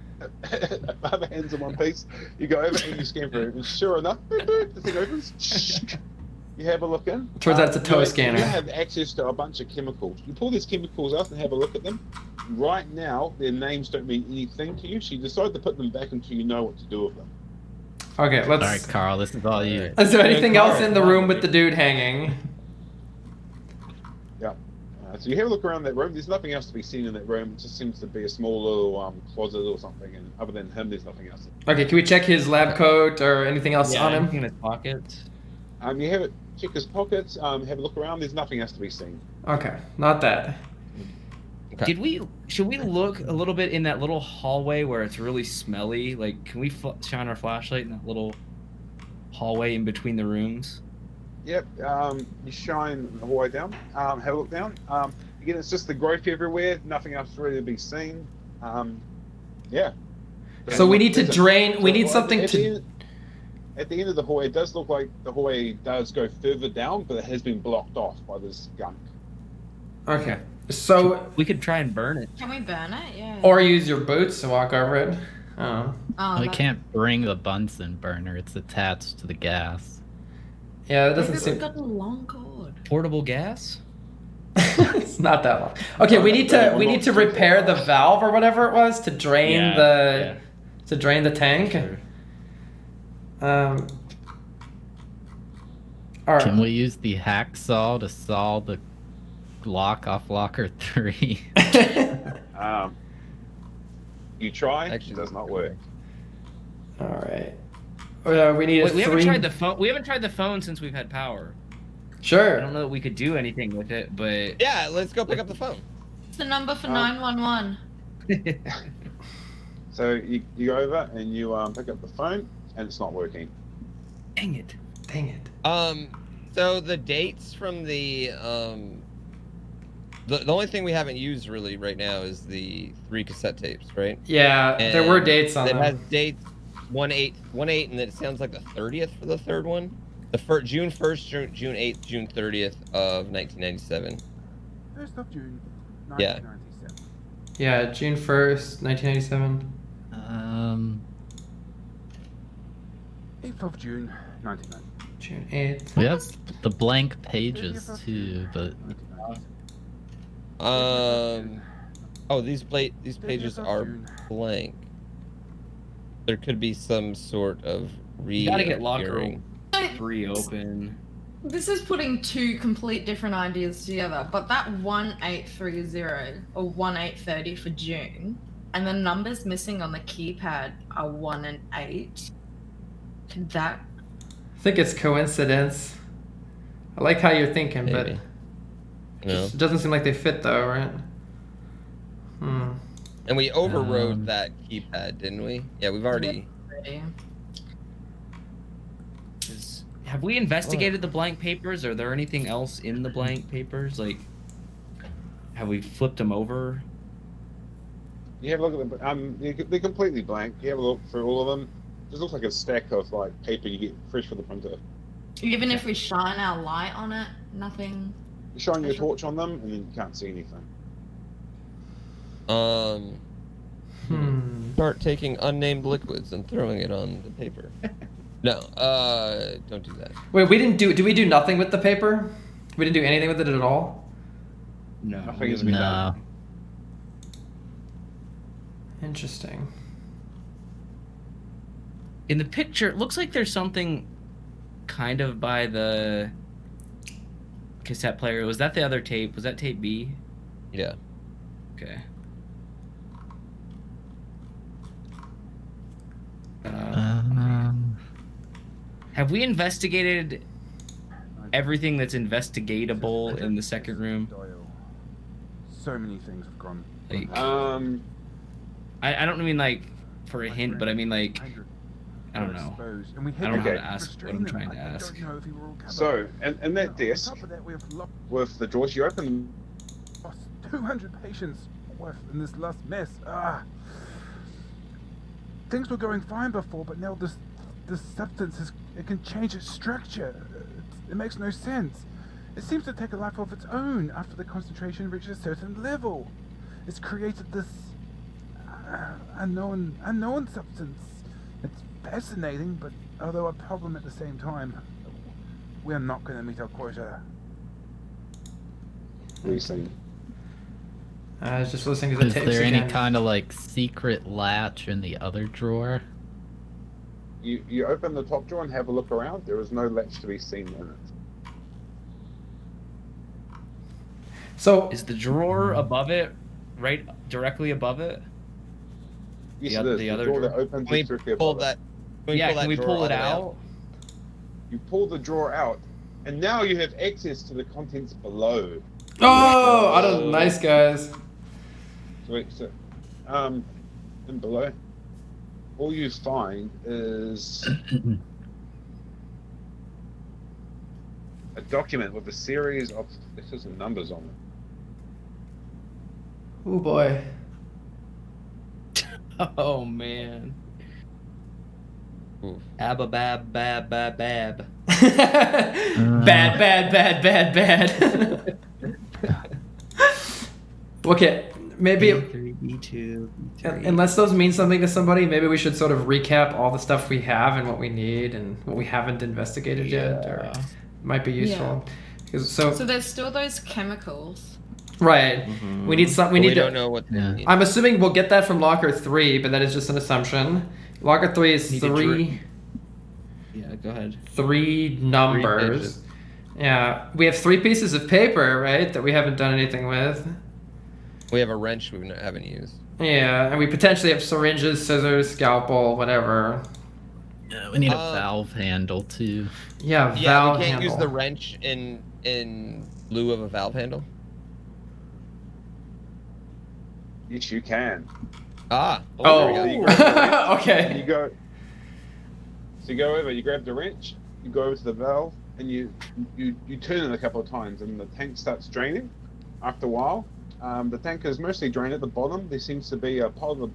the other hand's in one piece. You go over and you scan through it, and sure enough, boop, boop, the thing opens. You have a look in. Turns out it's a toe you scanner. You have access to a bunch of chemicals. You pull these chemicals out and have a look at them. Right now, their names don't mean anything to you, so you decide to put them back until you know what to do with them. Okay, All right, let's. Carl, this is all you. Is there anything Carl, else in the come on, room with the dude. dude hanging? Yeah. So you have a look around that room. There's nothing else to be seen in that room. It just seems to be a small little closet or something. And other than him, there's nothing else. Okay, can we check his lab coat or anything else Yeah, on him? anything in his pockets. You have it. Check his pockets. Have a look around. There's nothing else to be seen. Okay, not that. Okay. Should we look a little bit in that little hallway where it's really smelly? Like, can we shine our flashlight in that little hallway in between the rooms? Yep. You shine the hallway down. Have a look down. Again, it's just the growth everywhere. Nothing else really to be seen. Yeah. So we need to drain. We need So something at to. the end- At the end of the hallway, it does look like the hallway does go further down, but it has been blocked off by this gunk. Okay, so We could try and burn it. Can we burn it? Yeah. or use your boots to walk over it. Oh, Oh, We that- can't bring the Bunsen burner. It's attached to the gas. yeah, that doesn't Maybe seem. we've got a long cord. Portable gas? It's not that long. Okay, we need to repair the valve or whatever it was to drain the tank. Sure. All right. Can we use the hacksaw to saw the lock off locker 3? You try, Actually, it does not work. All right. We need a Wait, we haven't three. tried the phone. We haven't tried the phone since we've had power. I Sure. don't know that we could do anything with it, but Yeah, let's go pick up the phone. It's the number for 911. So you go over and you pick up the phone, and it's not working. dang it. Dang it. So the dates from the only thing we haven't used really right now is the 3 cassette tapes, right? Yeah, there were And dates on It has them. dates 1/8, and then it sounds like the 30th for the third one. June 1st, June 8th, June 30th of 1997. 1st of June, Yeah. 1997. Yeah, June 1st, 1997. 8th of June, 1990. June 8th. We have the blank pages too, but 1990. Oh, these pages are blank. There could be some sort of You gotta get locker reappearing. 3 open. This is putting two complete different ideas together, but that 1830 or 1830 for June, and the numbers missing on the keypad are 1 and 8. Could that? I think it's coincidence. I like how you're thinking, Maybe. but No. it doesn't seem like they fit though, right? And we overrode that keypad, didn't we? Yeah, we've already. Have we investigated the blank papers? Are there anything else in the blank papers? Like, have we flipped them over? You have a look at them. They're completely blank. You have a look through all of them. Just looks like a stack of like paper you get fresh from the printer. Even if we shine our light on it, nothing. You shine your torch on them, and then you can't see anything. Start taking unnamed liquids and throwing it on the paper. No, don't do that. Wait, we didn't do. Did we do nothing with the paper? We didn't do anything with it at all. No. Nothing has been done. Interesting. In the picture, it looks like there's something kind of by the cassette player. Was that the other tape? Was that tape B? Yeah. Okay. Have we investigated everything that's investigatable in the second room? So many things have gone. Like, I don't mean like for a hint, but I mean like, I don't know. I don't know how to ask what I'm trying to ask. So, and that desk with the drawers, you open them. 200 patients worth in this last mess. Things were going fine before, but now this substance it can change its structure. It makes no sense. It seems to take a life of its own after the concentration reaches a certain level. It's created this unknown substance. It's fascinating, but although a problem at the same time. We're not going to meet our quota. What are you saying? I was just listening to the tapes Is there again. any kind of like secret latch in the other drawer? You open the top drawer and have a look around. There is no latch to be seen in it. So is the drawer above it, right directly above it? Yes, the, it is. the The other drawer drawer. that opens Can we is directly pull above that? it. Can we pull it out? You pull the drawer out, and now you have access to the contents below. Oh, I don't. Nice guys. So, and below, all you find is a document with a series of letters and numbers on it. Oh boy. Oh man. Oof. Abba bab bab bab bab. Bad. Okay, maybe B2, B3. unless those mean something to somebody, maybe we should sort of recap all the stuff we have and what we need and what we haven't investigated yet, or might be useful. So there's still those chemicals. right, we need some. We need don't to. know what. They I'm assuming we'll get that from locker 3, but that is just an assumption. Locker 3 is Need to 3. Yeah, go ahead. 3 numbers. Yeah, we have 3 pieces of paper, right, that we haven't done anything with. We have a wrench we haven't used. Yeah, and we potentially have syringes, scissors, scalpel, whatever. Yeah, we need a valve handle too. Yeah, Yeah, valve we can't handle. use the wrench in lieu of a valve handle. Yes, you can. Ah. Oh, there we go. okay. You go. So you go over. You grab the wrench. You go over to the valve, and you turn it a couple of times, and the tank starts draining. After a while, the tank is mostly drained at the bottom. There seems to be a pile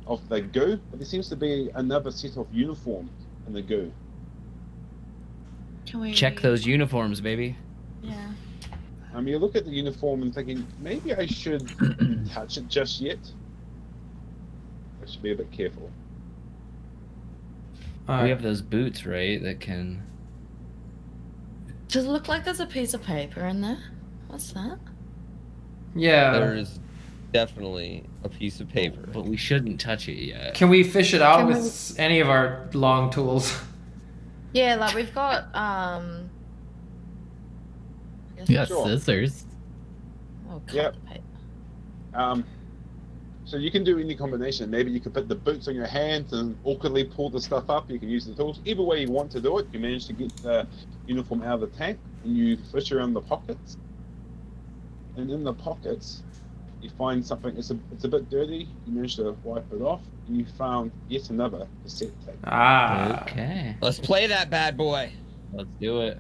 of the goo, but there seems to be another set of uniforms in the goo. Can we Check those uniforms, baby. Yeah. You look at the uniform and thinking, maybe I should touch it just yet. I should be a bit careful. We have those boots, right? That can. Does it look like there's a piece of paper in there? What's that? Yeah. There is definitely a piece of paper. But we shouldn't touch it yet. Can we fish it out Can with any of our long tools? Yeah, like we've got You got Sure. scissors. Oh, cut Yep. the paper. So you can do any combination. Maybe you can put the boots on your hands and awkwardly pull the stuff up. You can use the tools. Either way you want to do it, you manage to get the uniform out of the tank and you fish around the pockets. And in the pockets, You find something. It's a bit dirty. You manage to wipe it off, and you found yet another cassette tape. Ah. Okay. Let's play that bad boy. Let's do it.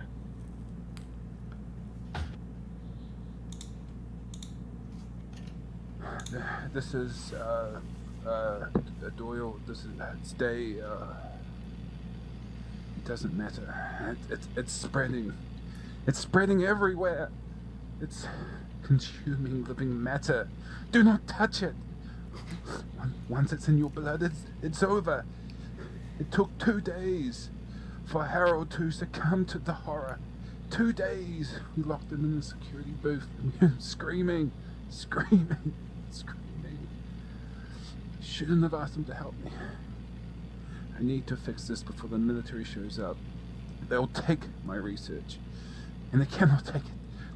This is Doyle. This is stay. It doesn't matter. It's spreading. It's spreading everywhere. It's consuming living matter. Do not touch it. Once it's in your blood, it's over. It took 2 days for Harold to succumb to the horror. 2 days. We locked him in the security booth, screaming. Shouldn't have asked him to help me. I need to fix this before the military shows up. They'll take my research, and they cannot take it.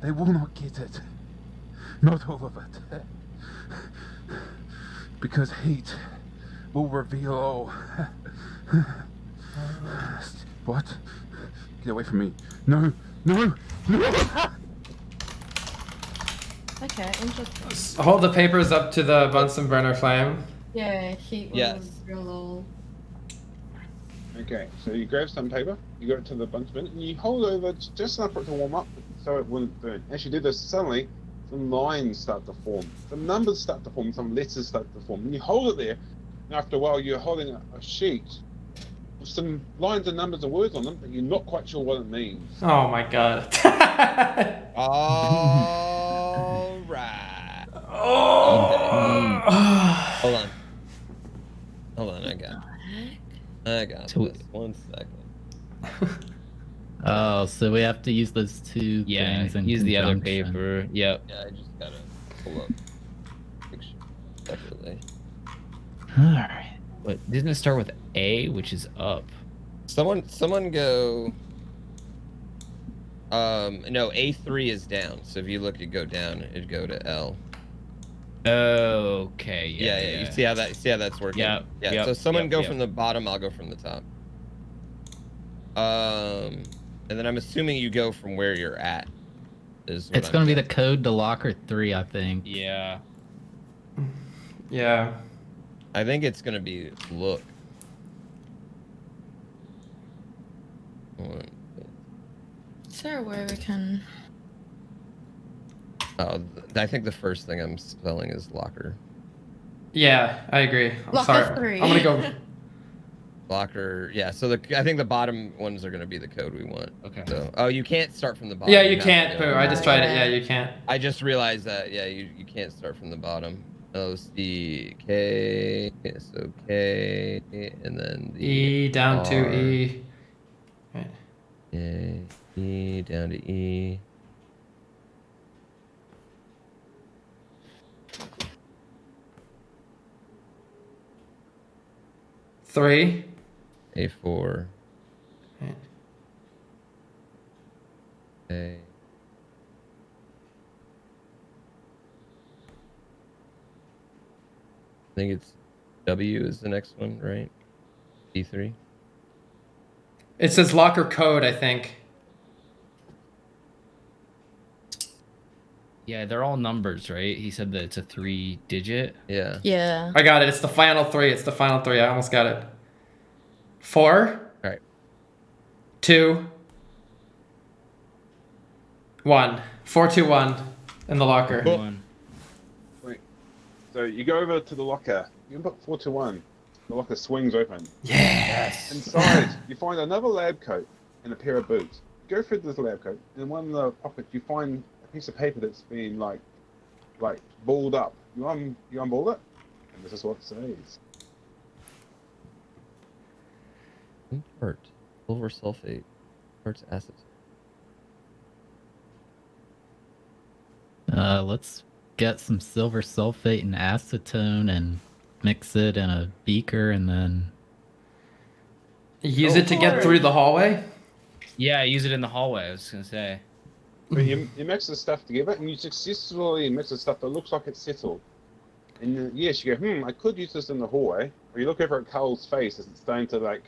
They will not get it. Not all of it. Because hate will reveal all. What? Get away from me. No! Okay, interesting. Hold the papers up to the Bunsen burner flame. Yeah, heat was Yes. real low. Okay, so you grab some paper, you go to the bunch bin, and you hold over just enough for it to warm up so it wouldn't burn. As you do this, suddenly some lines start to form, some numbers start to form, some letters start to form. And you hold it there, and after a while you're holding a sheet with some lines and numbers and words on them, but you're not quite sure what it means. Oh my god. All right. Oh. Hold on, I got So- this. 1 second. Oh, so we have to use those two Yeah, things in use the other conjunction. paper. Yep. Yeah, I just gotta pull up picture separately. Alright. But didn't it start with A, which is up? Someone go. No, A3 is down. So if you look, it go down. It'd go to L. Okay. Yeah. You see how that's working? Yep, Yeah. yep, So someone yep, go yep. from the bottom. I'll go from the top. And then I'm assuming you go from where you're at. Is what It's I'm gonna be the guessing. code to locker 3, I think. Yeah. Yeah. I think it's gonna be look. Hold on. Is there a way we can? Oh, I think the first thing I'm spelling is locker. Yeah, I agree. I'm Locker sorry. 3. I'm gonna go. Locker, yeah. So I think the bottom ones are gonna be the code we want. Okay. So, oh, you can't start from the bottom. Yeah, you have can't, to Pooh. go- I just tried it. Yeah. Yeah, you can't. I just realized that. Yeah, you can't start from the bottom. O-C-K, so K, and then the E down to R. E. Right. Yeah, E down to E. Three. A4. Right. A. I think it's W is the next one, right? D3. It says locker code, I think. Yeah, they're all numbers, right? He said that it's a 3-digit. Yeah. Yeah. I got it. It's the final 3. It's the final 3. I almost got it. 4. All right. 2. 1. 4, 2, 1 in the locker. Cool. One. So you go over to the locker, you can put 4 to 1. The locker swings open. Yes. Inside, you find another lab coat and a pair of boots. Go through this lab coat, and in one of the pockets you find a piece of paper that's been like balled up. You unball it, and this is what it says. Impart silver sulfate. Imparts acid. Let's get some silver sulfate and acetone and mix it in a beaker and then... Use it to get through the hallway. Yeah, use it in the hallway. I was gonna say. But you mix the stuff together, and you successfully mix the stuff that looks like it's settled. And yes, you go, I could use this in the hallway. Or you look over at Carl's face as it's starting to like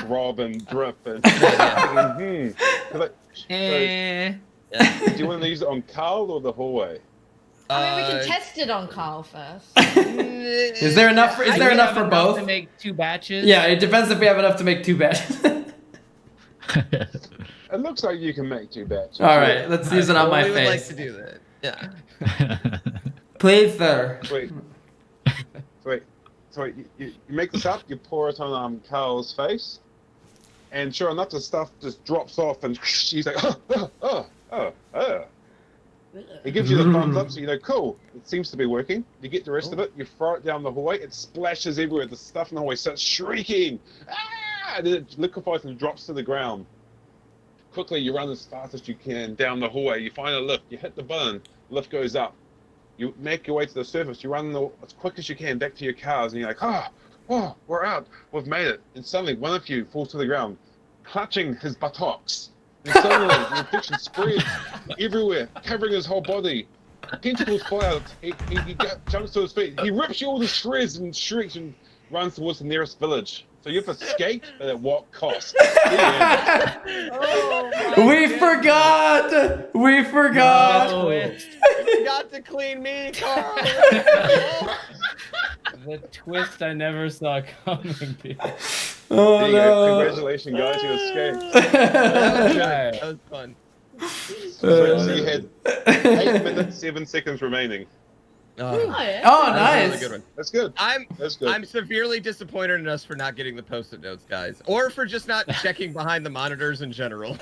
throb and drip and So, Eh. do you want to use it on Carl or the hallway? I mean, we can test it on Carl first. Is there enough? Is there enough for both? To make 2 batches? Yeah, it depends if we have enough to make 2 batches. It looks like you can make 2 batches. All right, let's use it on my we would like face. to do that. Yeah. Please, sir. Sweet. So you make this up, you pour it on Carl's face, and sure enough, the stuff just drops off, and he's like, oh. He gives you the thumbs up, so you know, cool, it seems to be working. You get the rest of it, you throw it down the hallway, it splashes everywhere, the stuff in the hallway starts shrieking, and then it liquefies and drops to the ground. Quickly, you run as fast as you can down the hallway, you find a lift, you hit the button, lift goes up. You make your way to the surface, you run as quick as you can back to your cars, and you're like, oh, we're out, we've made it. And suddenly, one of you falls to the ground, clutching his buttocks. And suddenly, the infection spreads everywhere, covering his whole body. Tentacles fly out, he jumps to his feet, he rips you all to shreds and shrieks and runs towards the nearest village. So you've escaped, but at what cost? We forgot! We forgot! No. You forgot to clean me, Carl. The twist I never saw coming, dude. Oh, There you go. no. Congratulations, guys, you escaped. That was good. That was fun. So you had 8 minutes, 7 seconds remaining. Oh, yeah. Oh, That was a nice. really good one. That's good. That's good. I'm severely disappointed in us for not getting the post-it notes, guys, or for just not checking behind the monitors in general.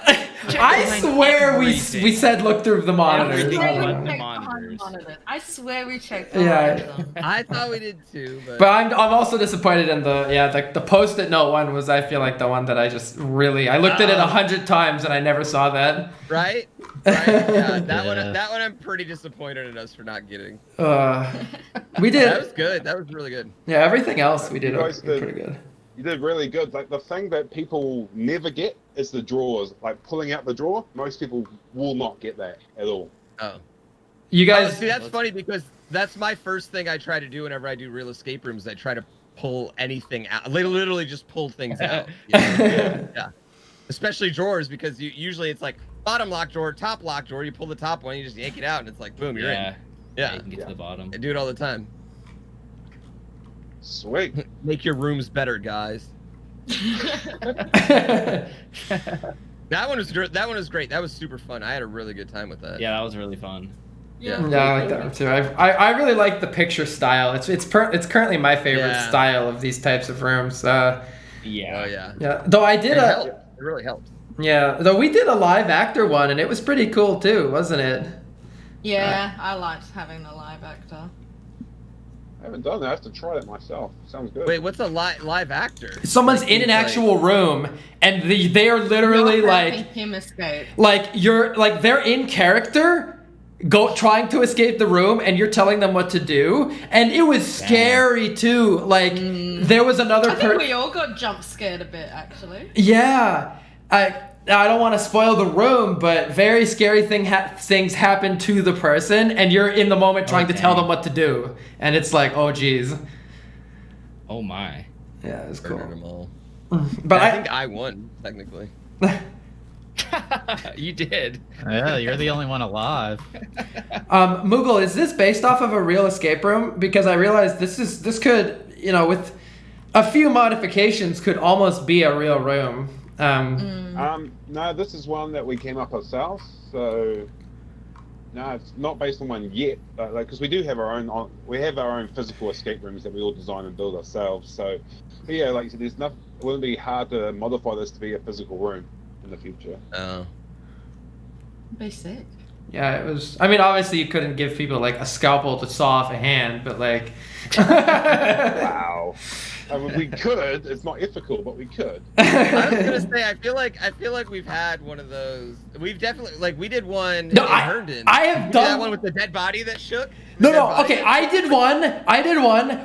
I swear we said look through the monitors. Everything I don't but know. the Checked behind monitors. monitors. I swear we checked Yeah. them. I thought we did too, but, But I'm also disappointed in the post-it note one was, I feel like, the one that I just really, I looked at it 100 times and I never saw that. right? Yeah, that Yeah. one I'm pretty disappointed in us for not getting. We did. That was good. That was really good. Yeah, everything else we did You guys did. pretty good. You did really good. Like, the thing that people never get is the drawers. Like, pulling out the drawer, most people will not get that at all. Oh. You guys, See, that's funny because that's my first thing I try to do whenever I do real escape rooms. I try to pull anything out. Literally just pull things out. You know? Yeah. Especially drawers, because usually it's like bottom lock drawer, top lock drawer. You pull the top one, you just yank it out, and it's like, boom, you're in. Yeah. You can get to the bottom. I do it all the time. Sweet. Make your rooms better, guys. That one was great. That was super fun. I had a really good time with that. Yeah, that was really fun. Yeah. yeah, I like that one too. I really like the picture style. It's currently my favorite Yeah. style of these types of rooms. Oh Yeah. yeah. Yeah, though I did It helped. It really helped. though we did a live actor one and it was pretty cool too, wasn't it? Yeah, I liked having the live actor. I haven't done that. I have to try that myself. Sounds good. Wait, what's a live actor? Someone's Like, in an he's like- actual room and they are literally You're like helping him escape. they're in character trying to escape the room and you're telling them what to do, and it was scary too. Like there was another I think person. we all got jump scared a bit, actually. Yeah, I don't want to spoil the room, but very scary things happen to the person, and you're in the moment trying to tell them what to do, and it's like, oh geez. Oh my. Yeah, it's Murdered cool. them all. But I think I won technically. You did. Yeah, you're the only one alive. Moogle, is this based off of a real escape room? Because I realized this could, with a few modifications, could almost be a real room. No, this is one that we came up ourselves. So no, it's not based on one yet. But because we do have our own, physical escape rooms that we all design and build ourselves. So but yeah, like I said, there's nothing. It wouldn't be hard to modify this to be a physical room in the future. Oh. Be sick. Yeah, it was. I mean, obviously, you couldn't give people like a scalpel to saw off a hand, but like. Wow. I mean, we could. It's not ethical, but we could. I was gonna say, I feel like we've had one of those. We've definitely we did one No, in Herndon. I have We did done that one with the dead body that shook. No. Okay, I did one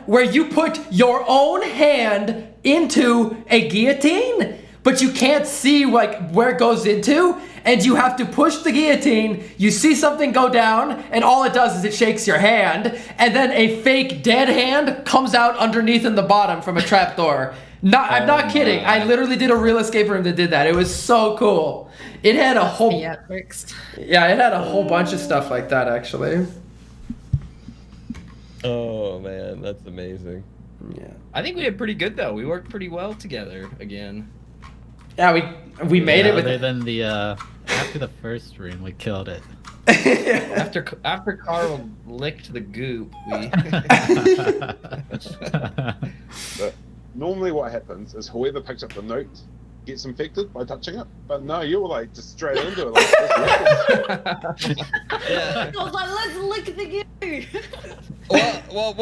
where you put your own hand into a guillotine, but you can't see like where it goes into, and you have to push the guillotine. You see something go down, and all it does is it shakes your hand, and then a fake dead hand comes out underneath in the bottom from a trapdoor. I'm not kidding. I literally did a real escape room that did that. It was so cool. It had a whole Theatrics. yeah, it had a whole bunch of stuff like that actually. Oh man, that's amazing. Yeah. I think we did pretty good though. We worked pretty well together again. Yeah, we made it with Other than the after the first room, we killed it. After Carl licked the goop, we. But normally what happens is whoever picks up the note gets infected by touching it. But no, you were like just straight into it. Like, Yeah. I was like, let's lick the goo. Well,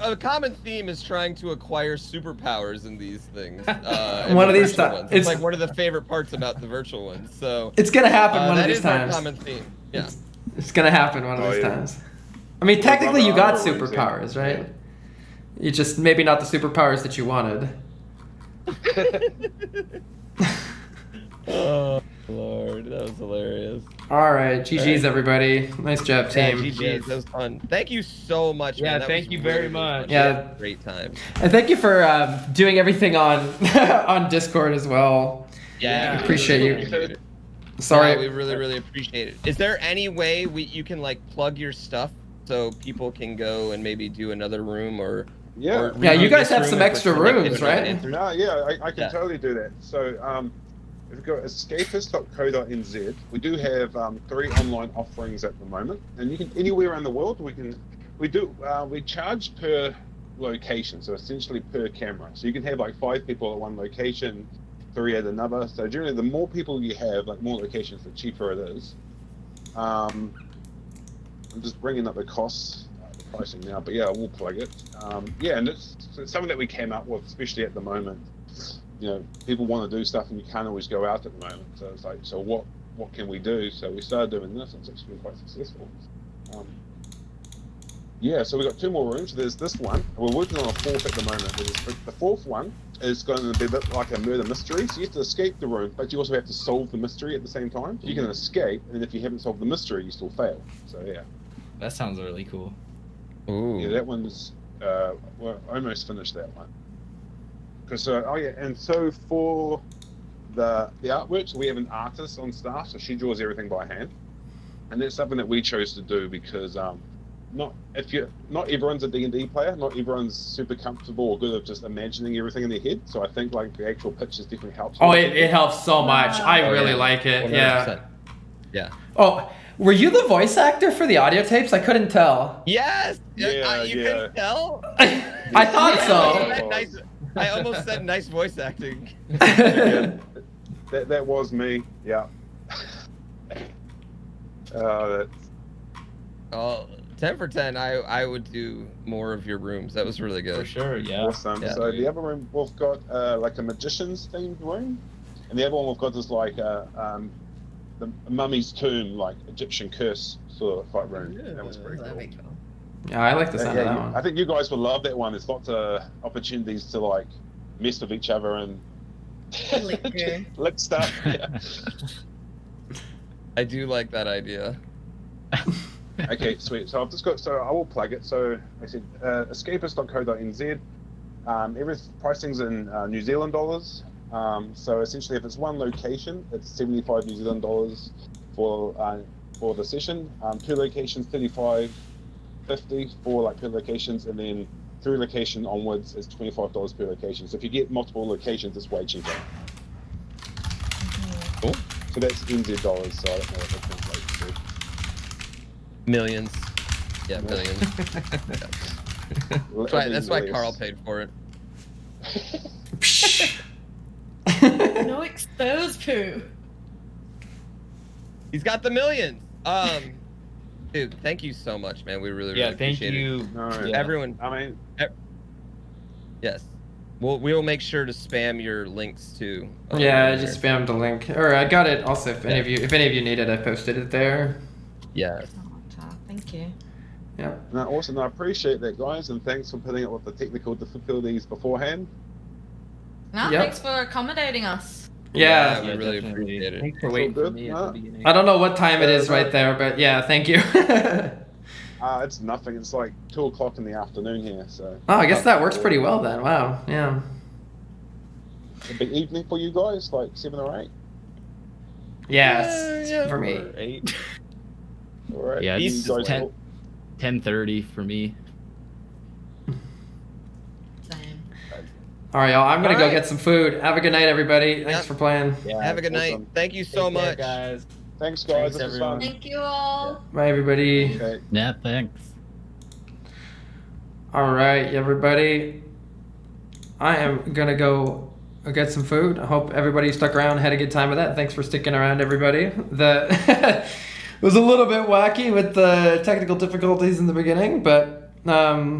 a common theme is trying to acquire superpowers in these things. One of these times, times, it's like one of the favorite parts about the virtual ones. So it's gonna happen one of that these is our times. common theme. Yeah. It's gonna happen one of Oh, these yeah. times. I mean, technically, you got other ones, superpowers, yeah. right? You just maybe not the superpowers that you wanted. Oh Lord, that was hilarious. All right, GG's everybody. Nice job, Yeah, team. GG's, that was fun. Thank you so much, Yeah, man. That thank was you very really much. fun. Yeah. Great time. And thank you for doing everything on on Discord as well. Yeah, we appreciate you. appreciate it. Sorry. Yeah, we really appreciate it. Is there any way you can like plug your stuff so people can go and maybe do another room or Yeah. or Yeah, you reboot guys this have room some if extra we're connected rooms, or right? anything? No, yeah, I can Yeah. totally do that. So, if you go escapist.co.nz, we do have 3 online offerings at the moment, and you can anywhere around the world. We charge per location, so essentially per camera. So you can have like 5 people at one location, 3 at another. So generally, the more people you have, like more locations, the cheaper it is. I'm just bringing up the costs. The pricing now, but yeah, we'll plug it. Yeah, and it's something that we came up with, especially at the moment. You know, people want to do stuff, and you can't always go out at the moment. So it's like, so what can we do? So we started doing this, and it's actually been quite successful. Yeah, so we got 2 more rooms. There's this one. We're working on a 4th at the moment. The 4th one is going to be a bit like a murder mystery. So you have to escape the room, but you also have to solve the mystery at the same time. You can escape, and if you haven't solved the mystery, you still fail. So yeah. That sounds really cool. Ooh. Yeah, that one's we're almost finished that one. Because and so for the artwork, so we have an artist on staff, so she draws everything by hand, and that's something that we chose to do because not everyone's a D&D player, not everyone's super comfortable or good at just imagining everything in their head. So I think like the actual pictures definitely helps. Oh, it helps so much. I Oh, really yeah. like it. 100%. Yeah. Yeah. Oh, were you the voice actor for the audio tapes? I couldn't tell. Yes. Yeah, You yeah. can tell. I thought so. I almost said nice voice acting. That was me. Yeah. That's Oh, 10 for 10. I would do more of your rooms. That was really good. For sure, yeah. awesome. Yeah, So dude. the other room we've got like a magician's themed room, and the other one we've got is like the mummy's tomb, like Egyptian curse sort of fight room. That was pretty cool. Yeah, I like the sound of that I one. think you guys will love that one. There's lots of opportunities to like mess with each other and lick stuff. Yeah. I do like that idea. Okay, sweet. So I've just got. So I will plug it. So I said escapist.co.nz. Every pricing's in New Zealand dollars. So essentially, if it's one location, it's 75 New Zealand dollars for the session. 2 locations, 35.50 for like per locations, and then 3 location onwards is $25 per location. So if you get multiple locations, it's way cheaper. Cool. So that's NZ dollars. So I don't know what that translates to. Millions. Yeah, millions. That's why Carl paid for it. No exposed poo. He's got the millions. Dude, thank you so much, man. We really Yeah, thank appreciate you. it. No, Yeah. Everyone, I mean, yes. We will make sure to spam your links too. Yeah, I just spammed the link, or I got it also. If any of you need it, I posted it there. Yes. Thank you. Yeah. no, awesome. No, I appreciate that, guys, and thanks for putting up with the technical difficulties beforehand. No, Yep. thanks for accommodating us. Yeah. we really definitely. appreciate it. Thanks for waiting for good. me at Yeah. the beginning. I don't know what time it is no. right there, but yeah, thank you. It's nothing. It's like 2:00 in the afternoon here, so Oh, I guess that works pretty well then. Wow. Yeah. a big evening for you guys, like 7 or 8. Yes. For me. Or 8. All right. Yeah, You it's guys 10. all- 10:30 for me. All right, y'all. I'm gonna All go right. get some food. Have a good night, everybody. Thanks Yep. for playing. Yeah. Have a good night. awesome. Thank you so Take care, much. guys. Thanks, guys. Thanks, This was everyone. fun. Thank you all. Bye, everybody. Okay. Yeah, thanks. All right, everybody. I am gonna go get some food. I hope everybody stuck around, had a good time with that. Thanks for sticking around, everybody. It was a little bit wacky with the technical difficulties in the beginning, but yeah,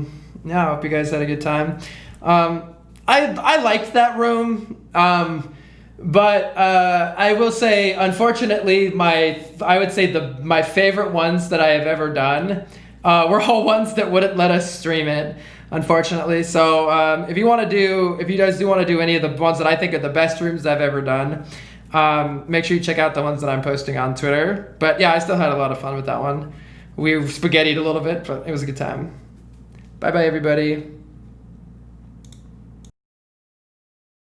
I hope you guys had a good time. I liked that room, but I will say, unfortunately, my favorite ones that I have ever done were all ones that wouldn't let us stream it, unfortunately. So if you guys do want to do any of the ones that I think are the best rooms I've ever done, make sure you check out the ones that I'm posting on Twitter. But yeah, I still had a lot of fun with that one. We spaghettied a little bit, but it was a good time. Bye bye, everybody.